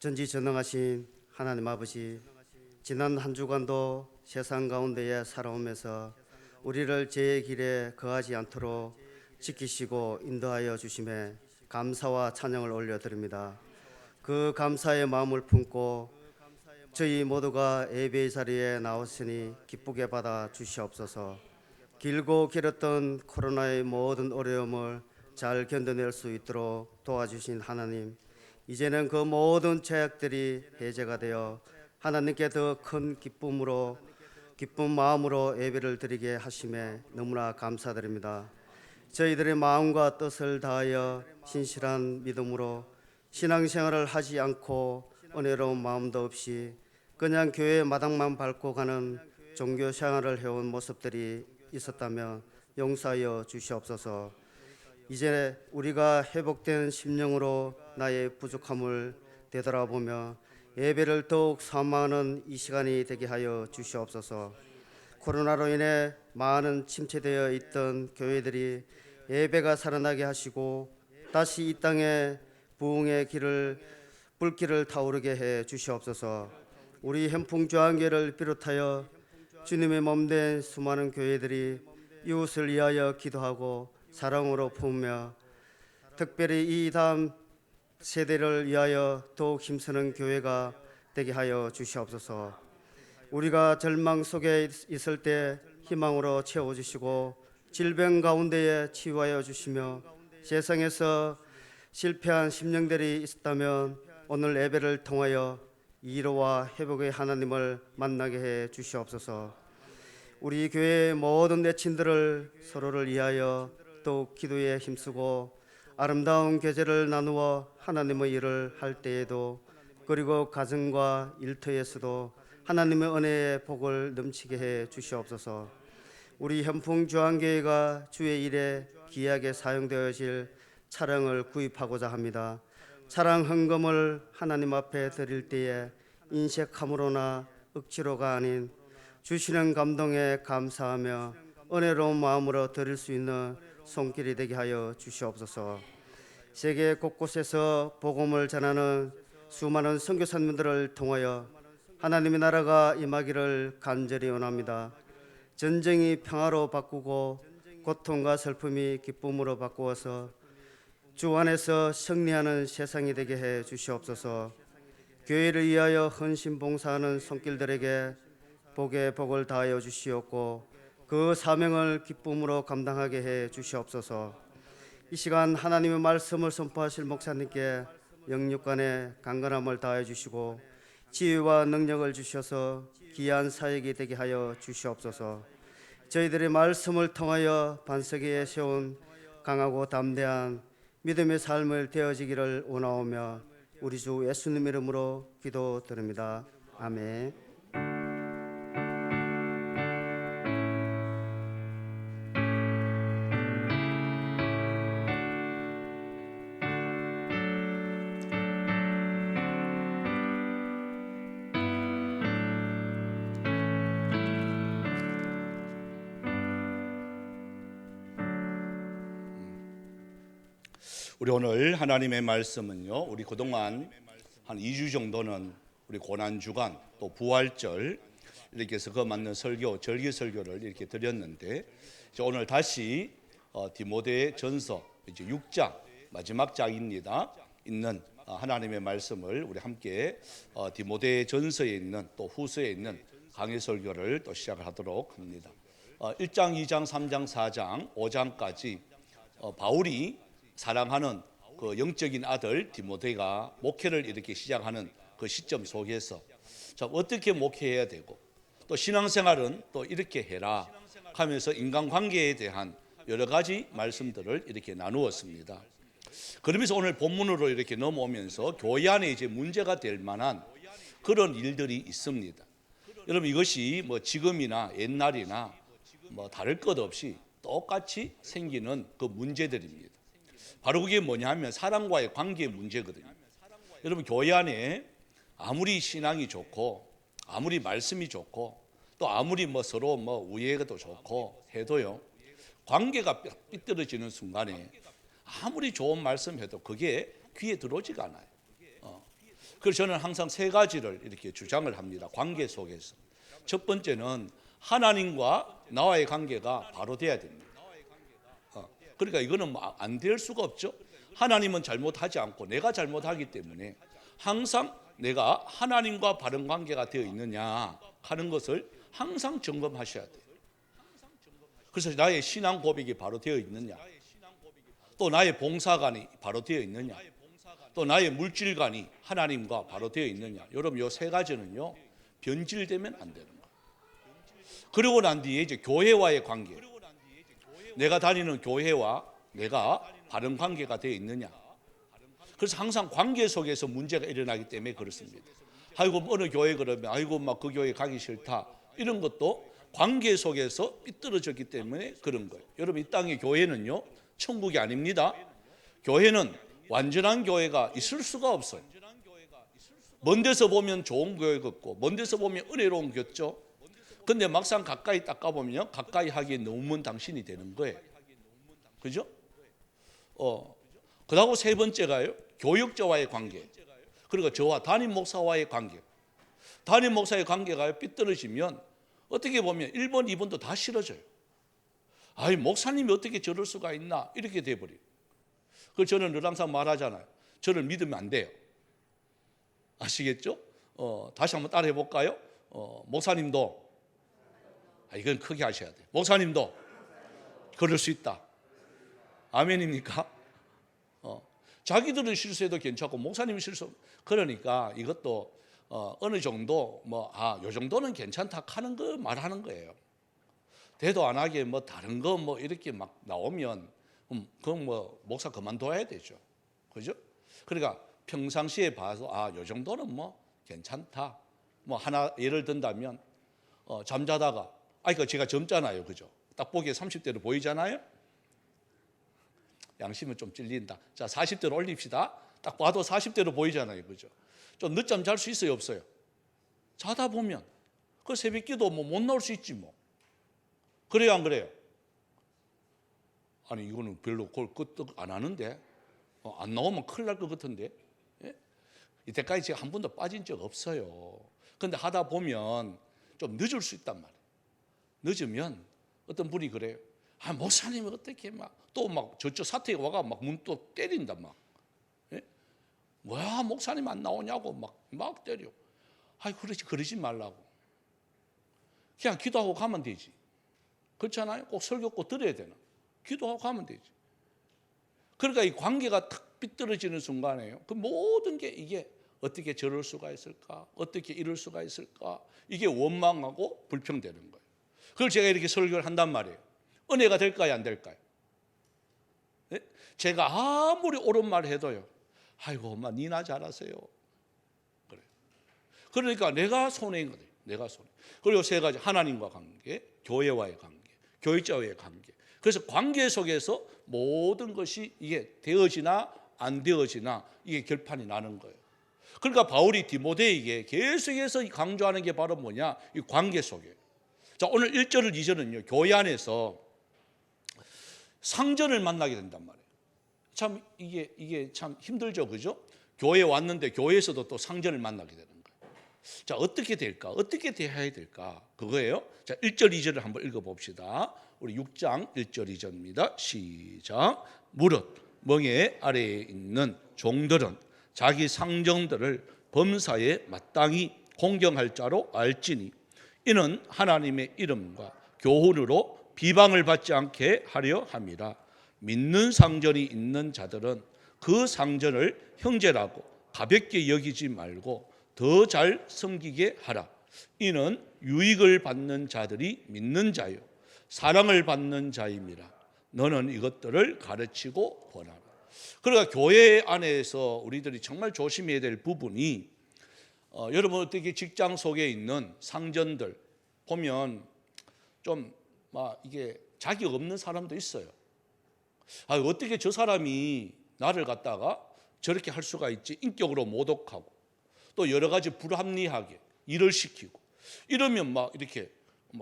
전지전능하신 하나님 아버지, 지난 한 주간도 세상 가운데에 살아오면서 우리를 죄의 길에 거하지 않도록 지키시고 인도하여 주심에 감사와 찬양을 올려드립니다. 그 감사의 마음을 품고 저희 모두가 예배의 자리에 나왔으니 기쁘게 받아 주시옵소서. 길고 길었던 코로나의 모든 어려움을 잘 견뎌낼 수 있도록 도와주신 하나님, 이제는 그 모든 죄악들이 해제가 되어 하나님께 더 큰 기쁜 마음으로 예배를 드리게 하심에 너무나 감사드립니다. 저희들의 마음과 뜻을 다하여 신실한 믿음으로 신앙생활을 하지 않고 은혜로운 마음도 없이 그냥 교회 마당만 밟고 가는 종교생활을 해온 모습들이 있었다면 용서하여 주시옵소서. 이제 우리가 회복된 심령으로 나의 부족함을 되돌아보며 예배를 더욱 사모하는 이 시간이 되게 하여 주시옵소서. 코로나로 인해 많은 침체되어 있던 교회들이 예배가 살아나게 하시고 다시 이 땅에 부흥의 불길을 타오르게 해 주시옵소서. 우리 현풍주한교회를 비롯하여 주님의 몸된 수많은 교회들이 이웃을 위하여 기도하고 사랑으로 품으며 특별히 이 다음 세대를 위하여 더욱 힘쓰는 교회가 되게 하여 주시옵소서. 우리가 절망 속에 있을 때 희망으로 채워주시고 질병 가운데에 치유하여 주시며 세상에서 실패한 심령들이 있었다면 오늘 예배를 통하여 위로와 회복의 하나님을 만나게 해 주시옵소서. 우리 교회의 모든 내친들을 서로를 위하여 더욱 기도에 힘쓰고 아름다운 계절을 나누어 하나님의 일을 할 때에도 그리고 가정과 일터에서도 하나님의 은혜의 복을 넘치게 해 주시옵소서. 우리 현풍주한교회가 주의 일에 귀하게 사용되어질 차량을 구입하고자 합니다. 차량 헌금을 하나님 앞에 드릴 때에 인색함으로나 억지로가 아닌 주시는 감동에 감사하며 은혜로운 마음으로 드릴 수 있는 손길이 되게 하여 주시옵소서. 세계 곳곳에서 복음을 전하는 수많은 선교사님들을 통하여 하나님의 나라가 임하기를 간절히 원합니다. 전쟁이 평화로 바꾸고 고통과 슬픔이 기쁨으로 바꾸어서 주 안에서 승리하는 세상이 되게 해 주시옵소서. 교회를 위하여 헌신 봉사하는 손길들에게 복의 복을 다하여 주시옵고 그 사명을 기쁨으로 감당하게 해 주시옵소서. 이 시간 하나님의 말씀을 선포하실 목사님께 영육간의 강건함을 다해 주시고 지혜와 능력을 주셔서 귀한 사역이 되게 하여 주시옵소서. 저희들의 말씀을 통하여 반석에 세운 강하고 담대한 믿음의 삶을 되어지기를 원하오며 우리 주 예수님 이름으로 기도드립니다. 아멘. 우리 오늘 하나님의 말씀은요, 우리 그동안 한 2주 정도는 우리 고난주간 또 부활절 이렇게 해서 그 맞는 설교, 절기 설교를 이렇게 드렸는데 오늘 다시 디모데 전서 이제 6장 마지막 장입니다. 있는 하나님의 말씀을 우리 함께 디모데 전서에 있는 또 후서에 있는 강해 설교를 또 시작을 하도록 합니다. 1장, 2장, 3장, 4장, 5장까지 바울이 사랑하는 그 영적인 아들 디모데가 목회를 이렇게 시작하는 그 시점 속에서 자, 어떻게 목회해야 되고 또 신앙생활은 또 이렇게 해라 하면서 인간관계에 대한 여러 가지 말씀들을 이렇게 나누었습니다. 그러면서 오늘 본문으로 이렇게 넘어오면서 교회 안에 이제 문제가 될 만한 그런 일들이 있습니다. 여러분 이것이 뭐 지금이나 옛날이나 뭐 다를 것 없이 똑같이 생기는 그 문제들입니다. 바로 그게 뭐냐 하면 사람과의 관계 문제거든요. 여러분 교회 안에 아무리 신앙이 좋고 아무리 말씀이 좋고 또 아무리 뭐 서로 뭐 우애가 좋고 해도요, 관계가 삐뚤어지는 순간에 아무리 좋은 말씀해도 그게 귀에 들어오지가 않아요. 그래서 저는 항상 세 가지를 이렇게 주장을 합니다. 관계 속에서. 첫 번째는 하나님과 나와의 관계가 바로 돼야 됩니다. 그러니까 이거는 안 될 수가 없죠. 하나님은 잘못하지 않고 내가 잘못하기 때문에 항상 내가 하나님과 바른 관계가 되어 있느냐 하는 것을 항상 점검하셔야 돼요. 그래서 나의 신앙 고백이 바로 되어 있느냐, 또 나의 봉사관이 바로 되어 있느냐, 또 나의 물질관이 하나님과 바로 되어 있느냐. 여러분 이 세 가지는요 변질되면 안 되는 거예요. 그러고 난 뒤에 이제 교회와의 관계, 내가 다니는 교회와 내가 바른 관계가 되어 있느냐. 그래서 항상 관계 속에서 문제가 일어나기 때문에 그렇습니다. 아이고 어느 교회 그러면 아이고 막 그 교회 가기 싫다, 이런 것도 관계 속에서 삐뚤어졌기 때문에 그런 거예요. 여러분 이 땅의 교회는요 천국이 아닙니다. 교회는 완전한 교회가 있을 수가 없어요. 먼 데서 보면 좋은 교회 같고 먼 데서 보면 은혜로운 교회죠. 근데 막상 가까이 딱 가보면 가까이 하기에 너무 먼 당신이 되는 거예요. 그죠? 그다음 세 번째가요 교육자와의 관계, 그리고 저와 담임 목사와의 관계. 담임 목사의 관계가 삐뚤어지면 어떻게 보면 1번, 2번도 다 싫어져요. 아이 목사님이 어떻게 저럴 수가 있나 이렇게 돼버려요. 그 저는 늘 항상 말하잖아요. 저를 믿으면 안 돼요. 아시겠죠? 다시 한번 따라해 볼까요? 목사님도, 이건 크게 하셔야 돼요. 목사님도 그럴 수 있다. 아멘입니까? 자기들은 실수해도 괜찮고 목사님이 실수, 그러니까 이것도 어느 정도 요 정도는 괜찮다 하는 거 말하는 거예요. 대도 안 하게 다른 거 이렇게 막 나오면 그건 목사 그만둬야 되죠. 그죠? 그러니까 평상시에 봐서 요 정도는 괜찮다. 하나 예를 든다면 잠자다가 그 제가 젊잖아요. 그죠? 딱 보기에 30대로 보이잖아요. 양심은 좀 찔린다. 자, 40대로 올립시다. 딱 봐도 40대로 보이잖아요. 그죠? 좀 늦잠 잘 수 있어요, 없어요? 자다 보면 그 새벽기도 못 나올 수 있지 뭐. 그래요, 안 그래요? 아니 이거는 별로 끄떡 안 하는데 안 나오면 큰일 날 것 같은데. 예? 이때까지 제가 한 번도 빠진 적 없어요. 근데 하다 보면 좀 늦을 수 있단 말이에요. 늦으면 어떤 분이 그래요. 목사님이 어떻게 또 저쪽 사택에 와가 문 또 때린다 예? 뭐야 목사님 안 나오냐고 막 때려. 그러지 말라고. 그냥 기도하고 가면 되지. 그렇잖아요. 꼭 설교 꼭 들어야 되나? 기도하고 가면 되지. 그러니까 이 관계가 탁 삐뚤어지는 순간에요. 그 모든 게 이게 어떻게 저럴 수가 있을까? 어떻게 이럴 수가 있을까? 이게 원망하고 불평되는 거예요. 그걸 제가 이렇게 설교를 한단 말이에요. 은혜가 될까요? 안 될까요? 네? 제가 아무리 옳은 말 해도요. 아이고 엄마 니나 잘하세요. 그래. 그러니까 내가 손해인 거예요. 내가 손해. 그리고 세 가지, 하나님과 관계, 교회와의 관계, 교육자와의 관계. 그래서 관계 속에서 모든 것이 이게 되어지나 안 되어지나 이게 결판이 나는 거예요. 그러니까 바울이 디모데에게 계속해서 강조하는 게 바로 뭐냐? 이 관계 속에. 자, 오늘 1절을 2절은요. 교회 안에서 상전을 만나게 된단 말이에요. 참 이게 참 힘들죠. 그죠? 교회에 왔는데 교회에서도 또 상전을 만나게 되는 거예요. 자, 어떻게 될까? 어떻게 대해야 될까? 그거예요. 자, 1절 2절을 한번 읽어 봅시다. 우리 6장 1절 2절입니다. 시작. 무릇 멍에 아래에 있는 종들은 자기 상정들을 범사에 마땅히 공경할 자로 알지니 이는 하나님의 이름과 교훈으로 비방을 받지 않게 하려 함이라. 믿는 상전이 있는 자들은 그 상전을 형제라고 가볍게 여기지 말고 더 잘 섬기게 하라. 이는 유익을 받는 자들이 믿는 자요 사랑을 받는 자임이라. 너는 이것들을 가르치고 권하라. 그러니까 교회 안에서 우리들이 정말 조심해야 될 부분이 여러분 어떻게 직장 속에 있는 상전들 보면 좀 이게 자격 없는 사람도 있어요. 어떻게 저 사람이 나를 갖다가 저렇게 할 수가 있지? 인격으로 모독하고 또 여러 가지 불합리하게 일을 시키고 이러면 이렇게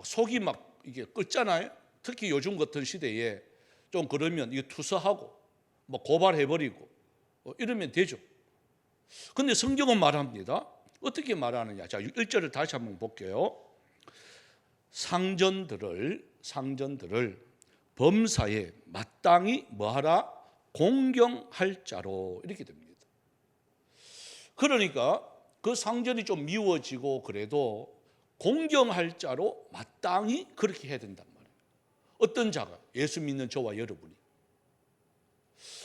속이 이게 끓잖아요. 특히 요즘 같은 시대에 좀 그러면 이게 투서하고 고발해버리고 이러면 되죠. 근데 성경은 말합니다. 어떻게 말하느냐? 자, 1절을 다시 한번 볼게요. 상전들을 범사에 마땅히 뭐하라? 공경할 자로, 이렇게 됩니다. 그러니까 그 상전이 좀 미워지고 그래도 공경할 자로 마땅히 그렇게 해야 된단 말이에요. 어떤 자가? 예수 믿는 저와 여러분이.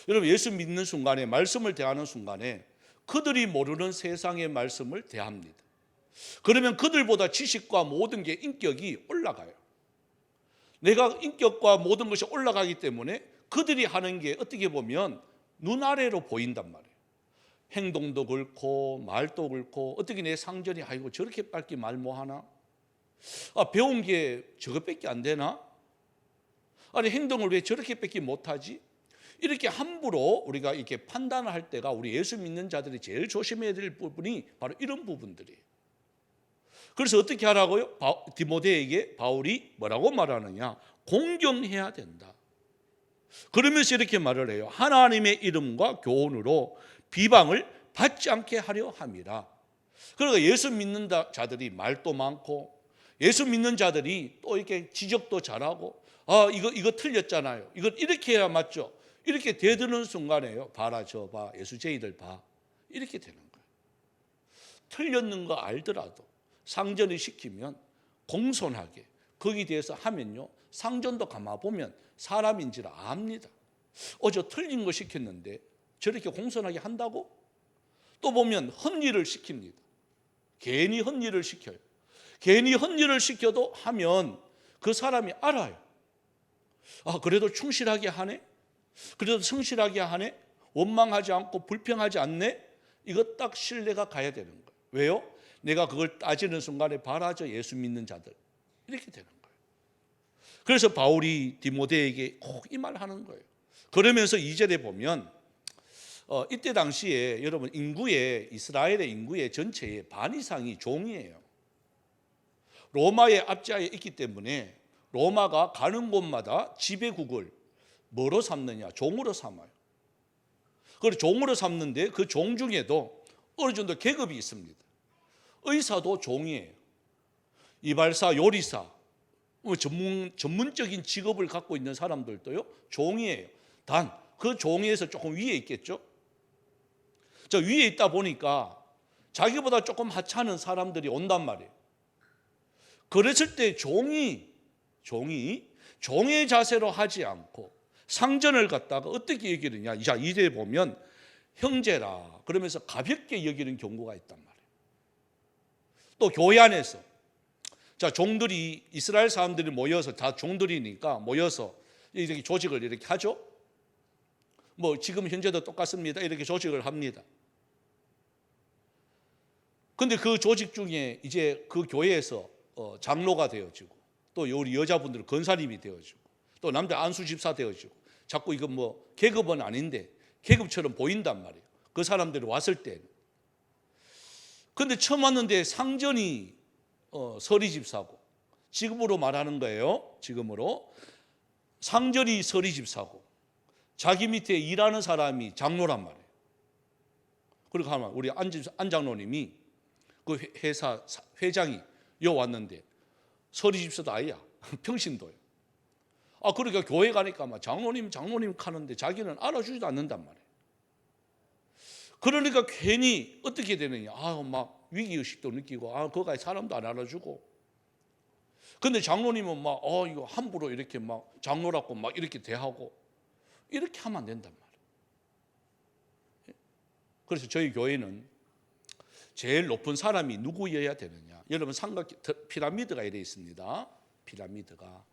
여러분, 예수 믿는 순간에, 말씀을 대하는 순간에 그들이 모르는 세상의 말씀을 대합니다. 그러면 그들보다 지식과 모든 게, 인격이 올라가요. 내가 인격과 모든 것이 올라가기 때문에 그들이 하는 게 어떻게 보면 눈아래로 보인단 말이에요. 행동도 그렇고 말도 그렇고, 어떻게 내 상전이 아이고 저렇게 빨리 말 뭐하나? 배운 게 저것밖에 안 되나? 아니, 행동을 왜 저렇게밖에 못하지? 이렇게 함부로 우리가 이렇게 판단을 할 때가, 우리 예수 믿는 자들이 제일 조심해야 될 부분이 바로 이런 부분들이에요. 그래서 어떻게 하라고요? 디모데에게 바울이 뭐라고 말하느냐? 공경해야 된다. 그러면서 이렇게 말을 해요. 하나님의 이름과 교훈으로 비방을 받지 않게 하려 함이라. 그러니까 예수 믿는 자들이 말도 많고, 예수 믿는 자들이 또 이렇게 지적도 잘하고, 이거 틀렸잖아요, 이거 이렇게 해야 맞죠, 이렇게 대드는 순간에요, 봐라 저 봐, 예수쟁이들 봐, 이렇게 되는 거예요. 틀렸는 거 알더라도 상전이 시키면 공손하게 거기에 대해서 하면요, 상전도 가만 보면 사람인지를 압니다. 저 틀린 거 시켰는데 저렇게 공손하게 한다고? 또 보면 헛일을 시킵니다. 괜히 헛일을 시켜요. 괜히 헛일을 시켜도 하면 그 사람이 알아요. 그래도 충실하게 하네? 그래도 성실하게 하네? 원망하지 않고 불평하지 않네? 이거 딱 신뢰가 가야 되는 거예요. 왜요? 내가 그걸 따지는 순간에 봐라 저 예수 믿는 자들, 이렇게 되는 거예요. 그래서 바울이 디모데에게 꼭 이 말 하는 거예요. 그러면서 2절에 보면 이때 당시에 여러분, 이스라엘의 인구의 전체의 반 이상이 종이에요. 로마의 압제하에 있기 때문에 로마가 가는 곳마다 지배국을 뭐로 삼느냐? 종으로 삼아요. 그리고 종으로 삼는데 그 종 중에도 어느 정도 계급이 있습니다. 의사도 종이에요. 이발사, 요리사, 전문적인 직업을 갖고 있는 사람들도요, 종이에요. 단 그 종에서 조금 위에 있겠죠. 저 위에 있다 보니까 자기보다 조금 하찮은 사람들이 온단 말이에요. 그랬을 때 종의 자세로 하지 않고 상전을 갖다가 어떻게 여기느냐? 자, 이제 보면 형제라 그러면서 가볍게 여기는 경우가 있단 말이에요. 또 교회 안에서, 자, 종들이, 이스라엘 사람들이 모여서, 다 종들이니까 모여서 이렇게 조직을 이렇게 하죠. 뭐 지금 현재도 똑같습니다. 이렇게 조직을 합니다. 근데 그 조직 중에 이제 그 교회에서 장로가 되어지고, 또 우리 여자분들은 권사님이 되어지고, 또 남자 안수 집사 되어지고, 자꾸 이거 뭐 계급은 아닌데 계급처럼 보인단 말이에요. 그 사람들이 왔을 때. 근데 처음 왔는데 상전이 서리 집사고, 지금으로 말하는 거예요. 지금으로 상전이 서리 집사고, 자기 밑에 일하는 사람이 장로란 말이에요. 그리고 하면 우리 안 장로님이 그 회사 회장이 왔는데 서리 집사도 아니야. 평신도예요. 그러니까 교회 가니까 막 장로님 하는데 자기는 알아주지도 않는단 말이에요. 그러니까 괜히 어떻게 되느냐? 막 위기의식도 느끼고, 거기에 사람도 안 알아주고. 근데 장로님은 막 이거 함부로 이렇게 막 장로라고 막 이렇게 대하고, 이렇게 하면 안 된단 말이에요. 그래서 저희 교회는 제일 높은 사람이 누구여야 되느냐? 여러분, 피라미드가 이래 있습니다. 피라미드가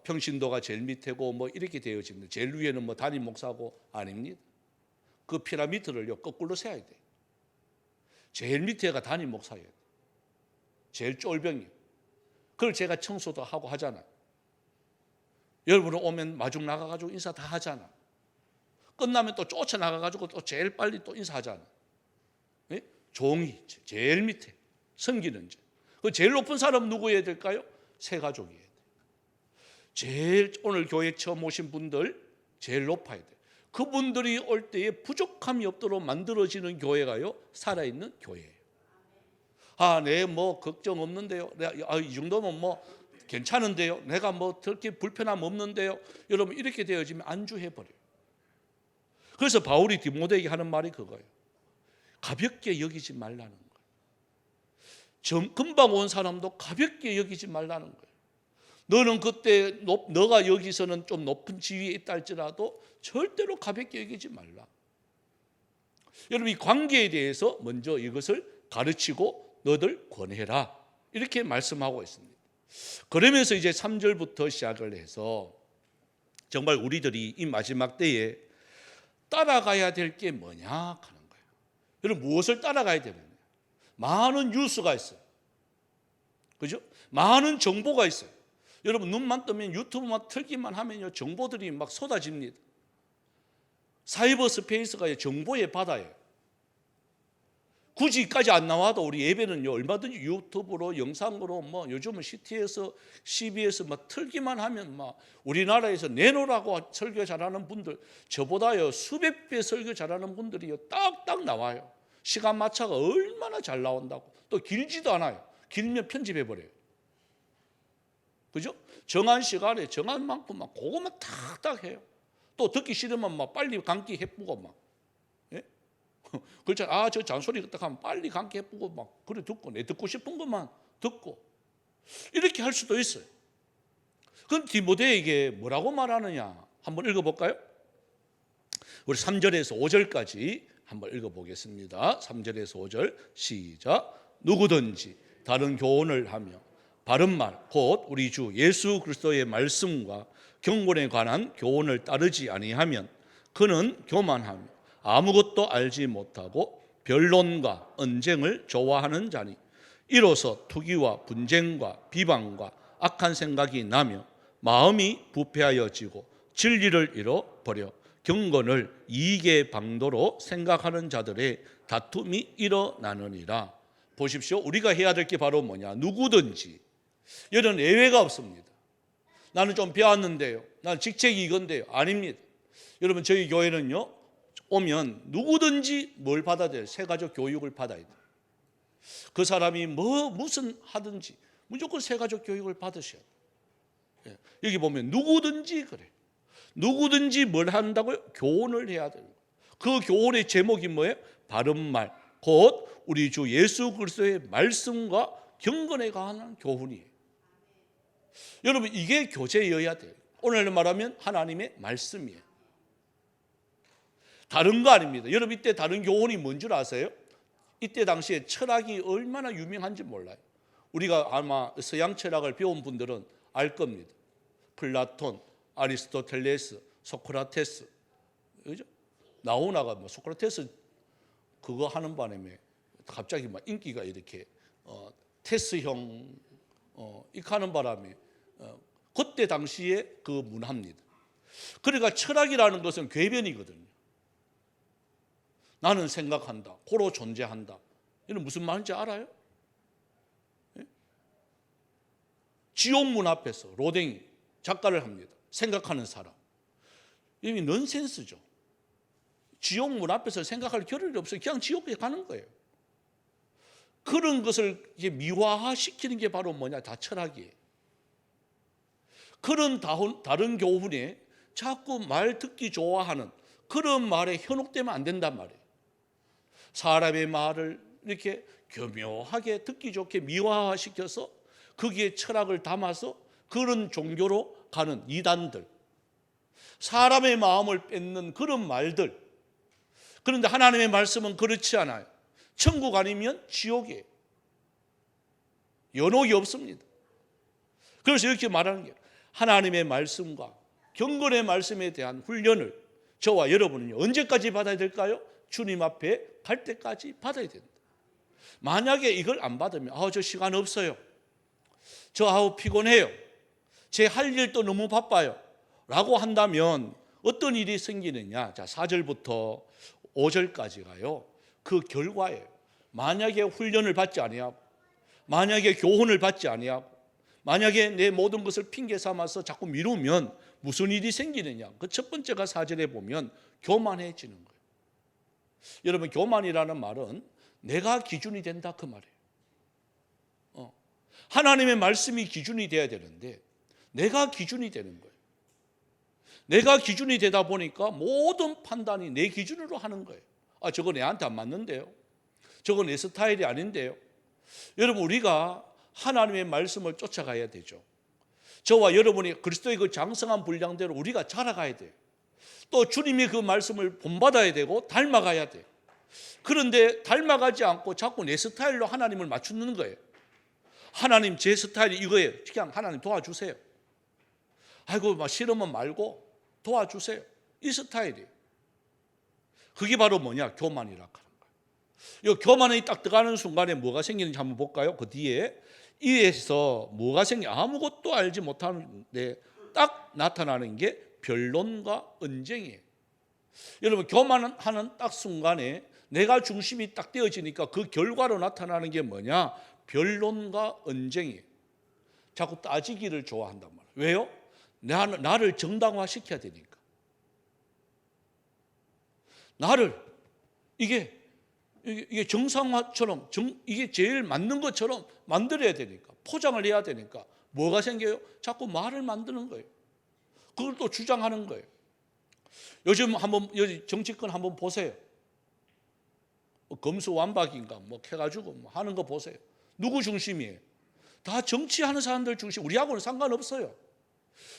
평신도가 제일 밑에고 뭐 이렇게 되어집니다. 제일 위에는 뭐 담임 목사고, 아닙니다. 그 피라미드를요 거꾸로 세야 돼. 제일 밑에가 담임 목사예요. 제일 쫄병이에요. 그걸 제가 청소도 하고 하잖아요. 여러분은 오면 마중 나가가지고 인사 다 하잖아. 끝나면 또 쫓아나가가지고 또 제일 빨리 또 인사하잖아. 예? 종이 제일 밑에 섬기는 자. 그 제일 높은 사람 누구여야 될까요? 새 가족이어야 돼. 제일 오늘 교회 처음 오신 분들 제일 높아야 돼. 그분들이 올 때에 부족함이 없도록 만들어지는 교회가요, 살아있는 교회예요. 네, 뭐 걱정 없는데요. 이 정도면 뭐 괜찮은데요. 내가 뭐 그렇게 불편함 없는데요. 여러분, 이렇게 되어지면 안주해버려요. 그래서 바울이 디모데에게 하는 말이 그거예요. 가볍게 여기지 말라는 거예요. 금방 온 사람도 가볍게 여기지 말라는 거예요. 너는 그때 너가 여기서는 좀 높은 지위에 있다 할지라도 절대로 가볍게 여기지 말라. 여러분, 이 관계에 대해서 먼저 이것을 가르치고 너들 권해라, 이렇게 말씀하고 있습니다. 그러면서 이제 3절부터 시작을 해서 정말 우리들이 이 마지막 때에 따라가야 될 게 뭐냐 하는 거예요. 여러분, 무엇을 따라가야 되느냐? 많은 뉴스가 있어요. 그죠? 많은 정보가 있어요. 여러분, 눈만 뜨면 유튜브만 틀기만 하면요, 정보들이 막 쏟아집니다. 사이버 스페이스가 정보의 바다예요. 굳이까지 안 나와도 우리 예배는요, 얼마든지 유튜브로, 영상으로, 뭐 요즘은 CTS, CBS 막 틀기만 하면 막 우리나라에서 내놓으라고 설교 잘하는 분들, 저보다요 수백 배 설교 잘하는 분들이요 딱딱 나와요. 시간 마차가 얼마나 잘 나온다고. 또 길지도 않아요. 길면 편집해 버려요. 그죠? 정한 시간에 정한 만큼 막 그것만 탁탁 해요. 또 듣기 싫으면 막 빨리 감기 해쁘고 막. 예? 그렇잖아. 저 잔소리 딱 하면 빨리 감기 해쁘고 막 그래 듣고, 내 듣고 싶은 것만 듣고, 이렇게 할 수도 있어요. 그럼 디모데에게 뭐라고 말하느냐? 한번 읽어볼까요? 우리 3절에서 5절까지 한번 읽어보겠습니다. 3절에서 5절 시작. 누구든지 다른 교훈을 하며 바른 말, 곧 우리 주 예수 그리스도의 말씀과 경건에 관한 교훈을 따르지 아니하면 그는 교만하며 아무것도 알지 못하고 변론과 언쟁을 좋아하는 자니 이로써 투기와 분쟁과 비방과 악한 생각이 나며 마음이 부패하여지고 진리를 잃어버려 경건을 이익의 방도로 생각하는 자들의 다툼이 일어나느니라. 보십시오. 우리가 해야 될 게 바로 뭐냐? 누구든지, 이런 예외가 없습니다. 나는 좀 배웠는데요, 나는 직책이 이건데요. 아닙니다. 여러분, 저희 교회는요, 오면 누구든지 뭘 받아야 돼요? 세가족 교육을 받아야 돼요. 그 사람이 무슨 하든지 무조건 세가족 교육을 받으셔야 돼요. 여기 보면 누구든지 그래요. 누구든지 뭘 한다고요? 교훈을 해야 돼요. 그 교훈의 제목이 뭐예요? 바른 말, 곧 우리 주 예수 그리스도의 말씀과 경건에 관한 교훈이에요. 여러분, 이게 교제여야 돼요. 오늘 말하면 하나님의 말씀이에요. 다른 거 아닙니다. 여러분, 이때 다른 교훈이 뭔 줄 아세요? 이때 당시에 철학이 얼마나 유명한지 몰라요. 우리가 아마 서양 철학을 배운 분들은 알 겁니다. 플라톤, 아리스토텔레스, 소크라테스, 그죠? 나오나가 뭐 소크라테스 그거 하는 바람에 갑자기 막 인기가 이렇게 테스형 이렇게 하는 바람에 그때 당시에 그 문화입니다. 그러니까 철학이라는 것은 궤변이거든요. 나는 생각한다, 고로 존재한다. 이는 무슨 말인지 알아요? 예? 지옥문 앞에서 로댕이 작가를 합니다. 생각하는 사람. 이미 넌센스죠. 지옥문 앞에서 생각할 겨를이 없어요. 그냥 지옥에 가는 거예요. 그런 것을 미화시키는 게 바로 뭐냐? 다 철학이에요. 그런 다른 교훈에 자꾸 말 듣기 좋아하는 그런 말에 현혹되면 안 된단 말이에요. 사람의 말을 이렇게 교묘하게 듣기 좋게 미화시켜서 거기에 철학을 담아서 그런 종교로 가는 이단들, 사람의 마음을 뺏는 그런 말들. 그런데 하나님의 말씀은 그렇지 않아요. 천국 아니면 지옥이에요. 연옥이 없습니다. 그래서 이렇게 말하는 게 하나님의 말씀과 경건의 말씀에 대한 훈련을 저와 여러분은 언제까지 받아야 될까요? 주님 앞에 갈 때까지 받아야 됩니다. 만약에 이걸 안 받으면 저 시간 없어요, 저 피곤해요, 제 할 일도 너무 바빠요 라고 한다면 어떤 일이 생기느냐? 자, 4절부터 5절까지가요 그 결과예요. 만약에 훈련을 받지 아니하고, 만약에 교훈을 받지 아니하고, 만약에 내 모든 것을 핑계 삼아서 자꾸 미루면 무슨 일이 생기느냐? 그 첫 번째가 4절에 보면 교만해지는 거예요. 여러분, 교만이라는 말은 내가 기준이 된다 그 말이에요. 하나님의 말씀이 기준이 돼야 되는데 내가 기준이 되는 거예요. 내가 기준이 되다 보니까 모든 판단이 내 기준으로 하는 거예요. 아, 저거 내한테 안 맞는데요. 저거 내 스타일이 아닌데요. 여러분, 우리가 하나님의 말씀을 쫓아가야 되죠. 저와 여러분이 그리스도의 그 장성한 분량대로 우리가 자라가야 돼요. 또 주님이 그 말씀을 본받아야 되고 닮아가야 돼요. 그런데 닮아가지 않고 자꾸 내 스타일로 하나님을 맞추는 거예요. 하나님, 제 스타일이 이거예요. 그냥 하나님 도와주세요. 아이고, 막 싫으면 말고 도와주세요. 이 스타일이에요. 그게 바로 뭐냐? 교만이라고 하는 거예요. 이 교만이 딱 들어가는 순간에 뭐가 생기는지 한번 볼까요? 그 뒤에 이에서 뭐가 아무것도 알지 못하는데 딱 나타나는 게 변론과 언쟁이에요. 여러분, 교만하는 딱 순간에 내가 중심이 딱 되어지니까 그 결과로 나타나는 게 뭐냐? 변론과 언쟁이에요. 자꾸 따지기를 좋아한단 말이에요. 왜요? 나를 정당화시켜야 되니까. 나를 이게 정상화처럼 이게 제일 맞는 것처럼 만들어야 되니까, 포장을 해야 되니까 뭐가 생겨요? 자꾸 말을 만드는 거예요. 그걸 또 주장하는 거예요. 요즘 한번 정치권 한번 보세요. 검수완박인가 뭐 해가지고 뭐 하는 거 보세요. 누구 중심이에요? 다 정치하는 사람들 중심. 우리하고는 상관없어요.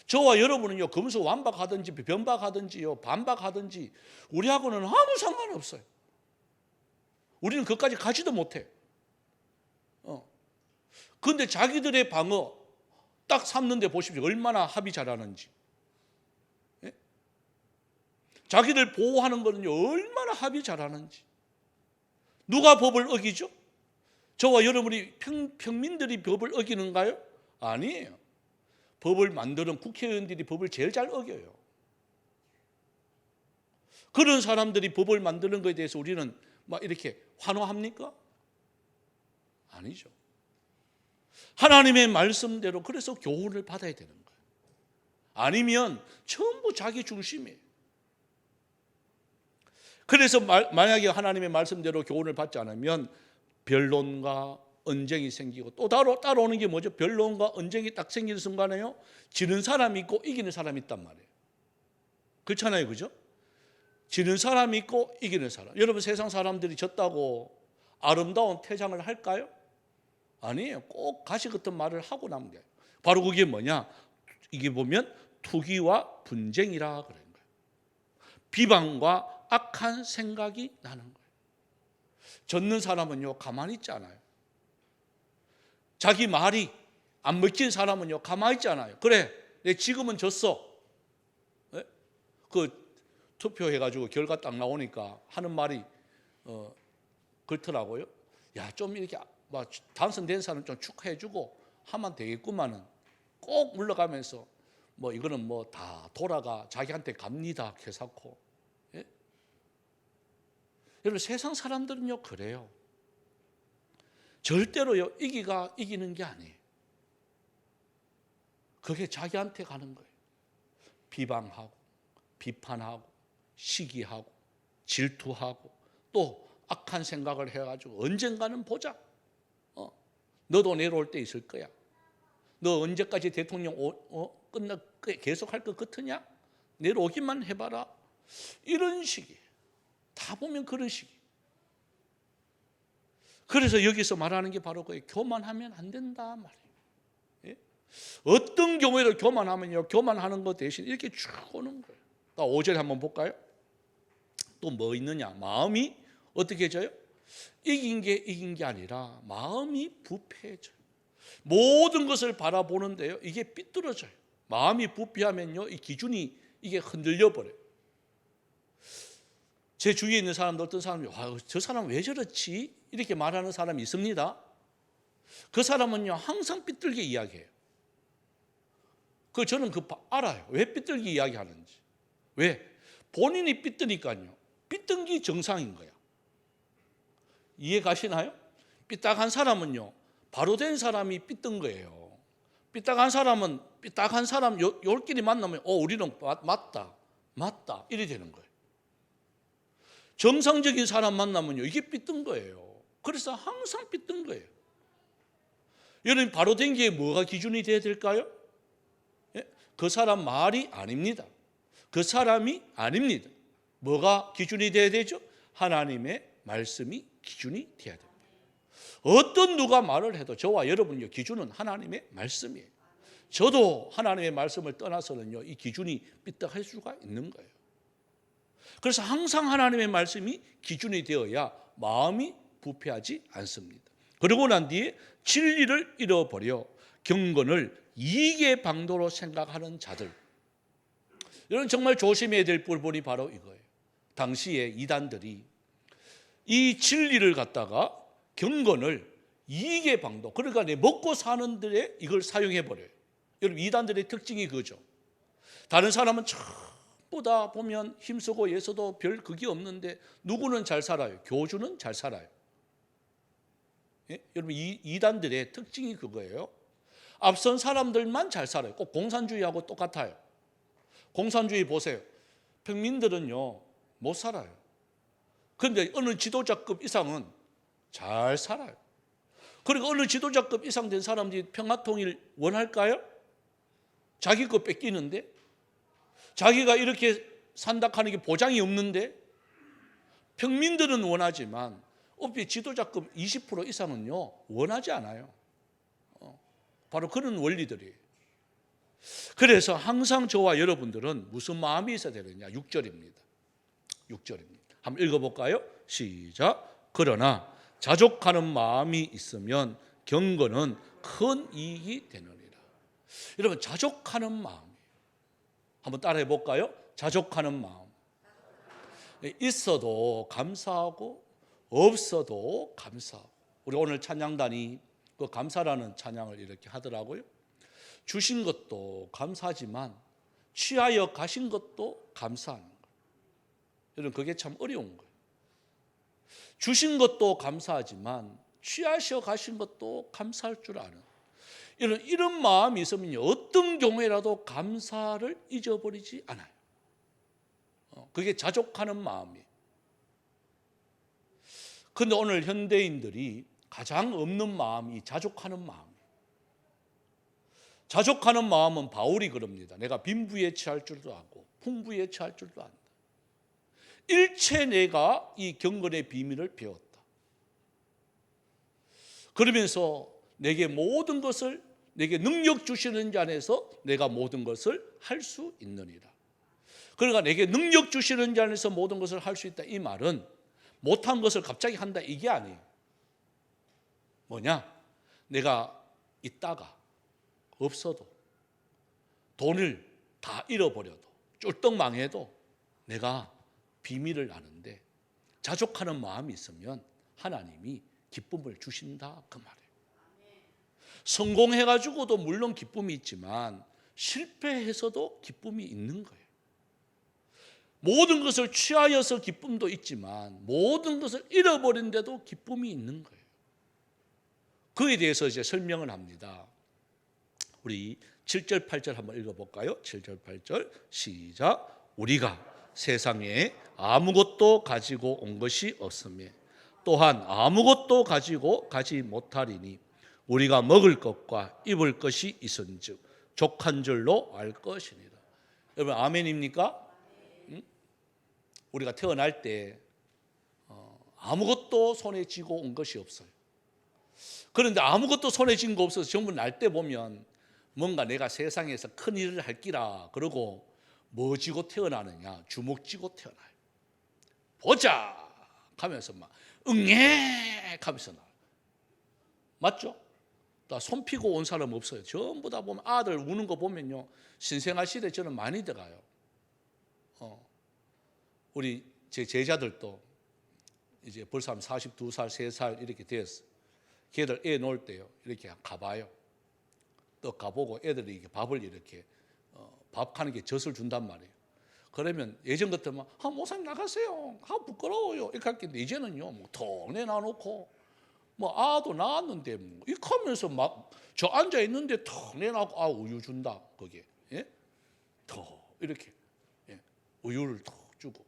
저와 여러분은요, 검수완박하든지 변박하든지요, 반박하든지 우리하고는 아무 상관없어요. 우리는 그것까지 가지도 못해. 그런데 자기들의 방어 딱 삼는데 보십시오. 얼마나 합의 잘하는지. 예? 자기들 보호하는 거는요, 얼마나 합의 잘하는지. 누가 법을 어기죠? 저와 여러분이 평민들이 법을 어기는가요? 아니에요. 법을 만드는 국회의원들이 법을 제일 잘 어겨요. 그런 사람들이 법을 만드는 것에 대해서 우리는 막 이렇게 환호합니까? 아니죠. 하나님의 말씀대로 그래서 교훈을 받아야 되는 거예요. 아니면 전부 자기 중심이에요. 그래서 만약에 하나님의 말씀대로 교훈을 받지 않으면 변론과 언쟁이 생기고, 또 따라오는 게 뭐죠? 변론과 언쟁이 딱 생기는 순간에요, 지는 사람이 있고 이기는 사람이 있단 말이에요. 그렇잖아요, 그죠? 지는 사람이 있고 이기는 사람. 여러분, 세상 사람들이 졌다고 아름다운 퇴장을 할까요? 아니에요. 꼭 가시 같은 말을 하고 남겨요. 바로 그게 뭐냐? 이게 보면 투기와 분쟁이라 그런 거예요. 비방과 악한 생각이 나는 거예요. 졌는 사람은요, 가만히 있지 않아요. 자기 말이 안 먹힌 사람은요, 가만히 있지 않아요. 그래, 내 지금은 졌어. 네? 그 투표해가지고 결과 딱 나오니까 하는 말이 그렇더라고요. 야, 좀 이렇게 막 당선된 사람 좀 축하해주고 하면 되겠구만은, 꼭 물러가면서 뭐 이거는 뭐 다 돌아가 자기한테 갑니다. 개사코. 예? 여러분, 세상 사람들은요 그래요. 절대로요 이기는 게 아니에요. 그게 자기한테 가는 거예요. 비방하고 비판하고 시기하고 질투하고 또 악한 생각을 해가지고 언젠가는 보자. 너도 내려올 때 있을 거야. 너 언제까지 대통령 계속 할 것 같으냐? 내려오기만 해봐라. 이런 식이에요. 다 보면 그런 식이에요. 그래서 여기서 말하는 게 바로 그거예요. 교만하면 안 된다 말이에요. 예? 어떤 경우에도 교만하면요, 교만하는 것 대신 이렇게 쭉 오는 거예요. 5절에 한번 볼까요? 또 뭐 있느냐? 마음이 어떻게 해져요? 이긴 게 아니라 마음이 부패해져요. 모든 것을 바라보는데요, 이게 삐뚤어져요. 마음이 부패하면요, 이 기준이 이게 흔들려 버려요. 제 주위에 있는 사람들, 어떤 사람이 저 사람 왜 저렇지? 이렇게 말하는 사람이 있습니다. 그 사람은요, 항상 삐뚤게 이야기해요. 저는 알아요. 왜 삐뚤게 이야기하는지. 왜? 본인이 삐뚤니까요. 삐뚤 게 정상인 거야. 이해 가시나요? 삐딱한 사람은요, 바로 된 사람이 삐뚤 거예요. 삐딱한 사람은 삐딱한 사람 요끼리 만나면 우리는 맞다 이래 되는 거예요. 정상적인 사람 만나면요 이게 삐뜬 거예요. 그래서 항상 삐뜬 거예요. 여러분 바로 된 게 뭐가 기준이 돼야 될까요? 예? 그 사람 말이 아닙니다. 그 사람이 아닙니다. 뭐가 기준이 돼야 되죠? 하나님의 말씀이 기준이 돼야 됩니다. 어떤 누가 말을 해도 저와 여러분요 기준은 하나님의 말씀이에요. 저도 하나님의 말씀을 떠나서는요 이 기준이 삐딱할 수가 있는 거예요. 그래서 항상 하나님의 말씀이 기준이 되어야 마음이 부패하지 않습니다. 그러고 난 뒤에 진리를 잃어버려 경건을 이익의 방도로 생각하는 자들, 여러분 정말 조심해야 될 부분이 바로 이거예요. 당시에 이단들이 이 진리를 갖다가 경건을 이익의 방도, 그러니까 내 먹고 사는 데에 이걸 사용해 버려요. 여러분 이단들의 특징이 그거죠. 다른 사람은 전부 다 보면 힘쓰고 예서도 별 그게 없는데 누구는 잘 살아요. 교주는 잘 살아요. 예? 여러분 이단들의 특징이 그거예요. 앞선 사람들만 잘 살아요. 꼭 공산주의하고 똑같아요. 공산주의 보세요. 평민들은요 못 살아요. 그런데 어느 지도자급 이상은 잘 살아요. 그리고 어느 지도자급 이상 된 사람들이 평화통일 원할까요? 자기 거 뺏기는데, 자기가 이렇게 산다 하는 게 보장이 없는데, 평민들은 원하지만 업계 지도자급 20% 이상은요 원하지 않아요. 바로 그런 원리들이에요. 그래서 항상 저와 여러분들은 무슨 마음이 있어야 되느냐? 6절입니다. 6절입니다. 한번 읽어볼까요? 시작. 그러나 자족하는 마음이 있으면 경건은 큰 이익이 되느니라. 여러분 자족하는 마음 한번 따라해 볼까요? 자족하는 마음. 있어도 감사하고 없어도 감사하고. 우리 오늘 찬양단이 그 감사라는 찬양을 이렇게 하더라고요. 주신 것도 감사하지만 취하여 가신 것도 감사하는 거예요. 여러분 그게 참 어려운 거예요. 주신 것도 감사하지만 취하셔 가신 것도 감사할 줄 아는 이런 마음이 있으면 어떤 경우에라도 감사를 잊어버리지 않아요. 그게 자족하는 마음이에요. 그런데 오늘 현대인들이 가장 없는 마음이 자족하는 마음이에요. 자족하는 마음은 바울이 그럽니다. 내가 빈부에 처할 줄도 알고 풍부에 처할 줄도 안다. 일체 내가 이 경건의 비밀을 배웠다. 그러면서 내게 모든 것을, 내게 능력 주시는 자 안에서 내가 모든 것을 할 수 있느니라. 그러니까 내게 능력 주시는 자 안에서 모든 것을 할 수 있다. 이 말은 못한 것을 갑자기 한다 이게 아니에요. 뭐냐? 내가 있다가 없어도 돈을 다 잃어버려도 쫄떡 망해도 내가 비밀을 아는데 자족하는 마음이 있으면 하나님이 기쁨을 주신다 그 말이에요. 성공해가지고도 물론 기쁨이 있지만 실패해서도 기쁨이 있는 거예요. 모든 것을 취하여서 기쁨도 있지만 모든 것을 잃어버린데도 기쁨이 있는 거예요. 그에 대해서 이제 설명을 합니다. 우리 7절 8절 한번 읽어볼까요? 7절 8절 시작. 우리가 세상에 아무것도 가지고 온 것이 없으며 또한 아무것도 가지고 가지 못하리니 우리가 먹을 것과 입을 것이 있은즉 족한 줄로 알 것이니라. 여러분 아멘입니까? 응? 우리가 태어날 때 아무것도 손에 쥐고 온 것이 없어요. 그런데 아무것도 손에 쥔 거 없어서 전부 날 때 보면 뭔가 내가 세상에서 큰 일을 할 기라 그러고 뭐 쥐고 태어나느냐? 주먹 쥐고 태어나요. 보자 하면서 막 응애 하면서 나. 맞죠? 나 손 피고 온 사람 없어요. 전부 다 보면 아들 우는 거 보면요. 신생아 시대 저는 많이 들어가요. 우리 제 제자들도 이제 벌써 한 42살, 3살 이렇게 됐어. 걔들 애 놓을 때요. 이렇게 가봐요. 또 가보고 애들이 이렇게 밥을 이렇게 밥 하는 게 젖을 준단 말이에요. 그러면 예전 같으면 목사님 나가세요. 부끄러워요. 이렇게 할 텐데 이제는요. 뭐 통 내놔놓고 뭐 아도 낳았는데 뭐 이렇게 하면서 막 저 앉아 있는데 턱 내놔고 우유 준다 거기에. 예? 턱 이렇게 우유를 턱 주고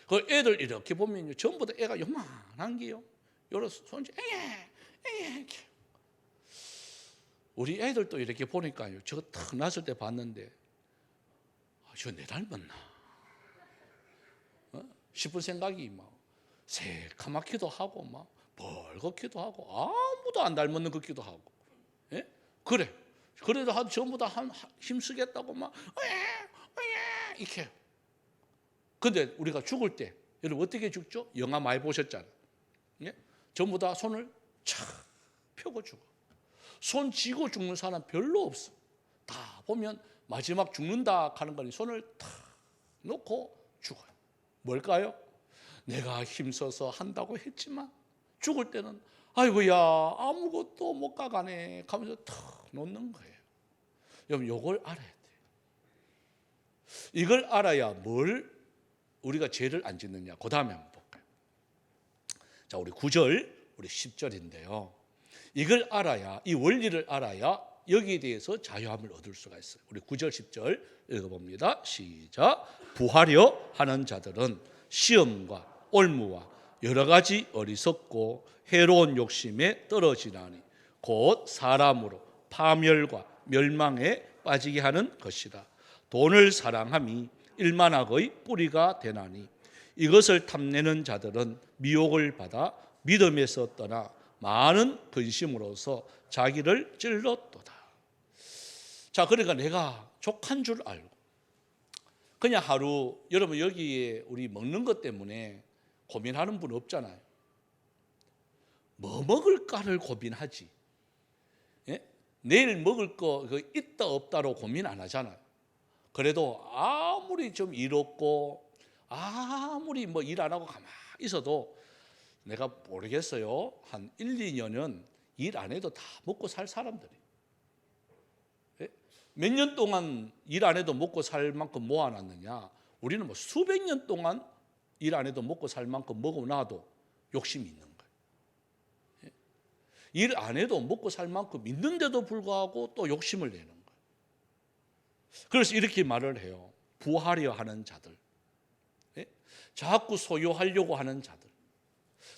그 애들 이렇게 보면요 전부 다 애가 요만한 게요. 여러 손질 이렇게. 우리 애들도 이렇게 보니까요. 저거 탁 났을 때 봤는데 저 내 닮았나 싶은 생각이 막 새카맣기도 하고 막 벌겋기도 하고 아무도 안 닮았는 것 같기도 하고. 예? 그래. 그래도 전부 다 힘쓰겠다고 막 이렇게. 근데 우리가 죽을 때 여러분 어떻게 죽죠? 영화 많이 보셨잖아요. 예? 전부 다 손을 착 펴고 죽어. 손 쥐고 죽는 사람 별로 없어. 다 보면 마지막 죽는다 하는 거니 손을 탁 놓고 죽어요. 뭘까요? 내가 힘써서 한다고 했지만 죽을 때는 아이고야 아무것도 못 가가네 하면서 탁 놓는 거예요. 여러분 이걸 알아야 돼요. 이걸 알아야 뭘 우리가 죄를 안 짓느냐. 그 다음에 한번 볼까요? 자, 우리 9절 우리 10절인데요 이걸 알아야, 이 원리를 알아야 여기에 대해서 자유함을 얻을 수가 있어요. 우리 9절 10절 읽어봅니다. 시작. 부하려 하는 자들은 시험과 올무와 여러 가지 어리석고 해로운 욕심에 떨어지나니 곧 사람으로 파멸과 멸망에 빠지게 하는 것이다. 돈을 사랑함이 일만학의 뿌리가 되나니 이것을 탐내는 자들은 미혹을 받아 믿음에서 떠나 많은 근심으로서 자기를 찔렀도다. 자, 그러니까 내가 족한 줄 알고 그냥 하루, 여러분 여기에 우리 먹는 것 때문에 고민하는 분 없잖아요. 뭐 먹을까를 고민하지. 예? 내일 먹을 거 있다 없다로 고민 안 하잖아요. 그래도 아무리 좀 일 없고 아무리 뭐 일 안 하고 가만히 있어도 내가 모르겠어요. 한 1, 2년은 일 안 해도 다 먹고 살 사람들이. 몇 년 동안 일 안 해도 먹고 살 만큼 모아놨느냐. 우리는 뭐 수백 년 동안 일 안 해도 먹고 살 만큼 먹어놔도 욕심이 있는 거예요. 일 안 해도 먹고 살 만큼 있는데도 불구하고 또 욕심을 내는 거예요. 그래서 이렇게 말을 해요. 부하려 하는 자들, 자꾸 소유하려고 하는 자들,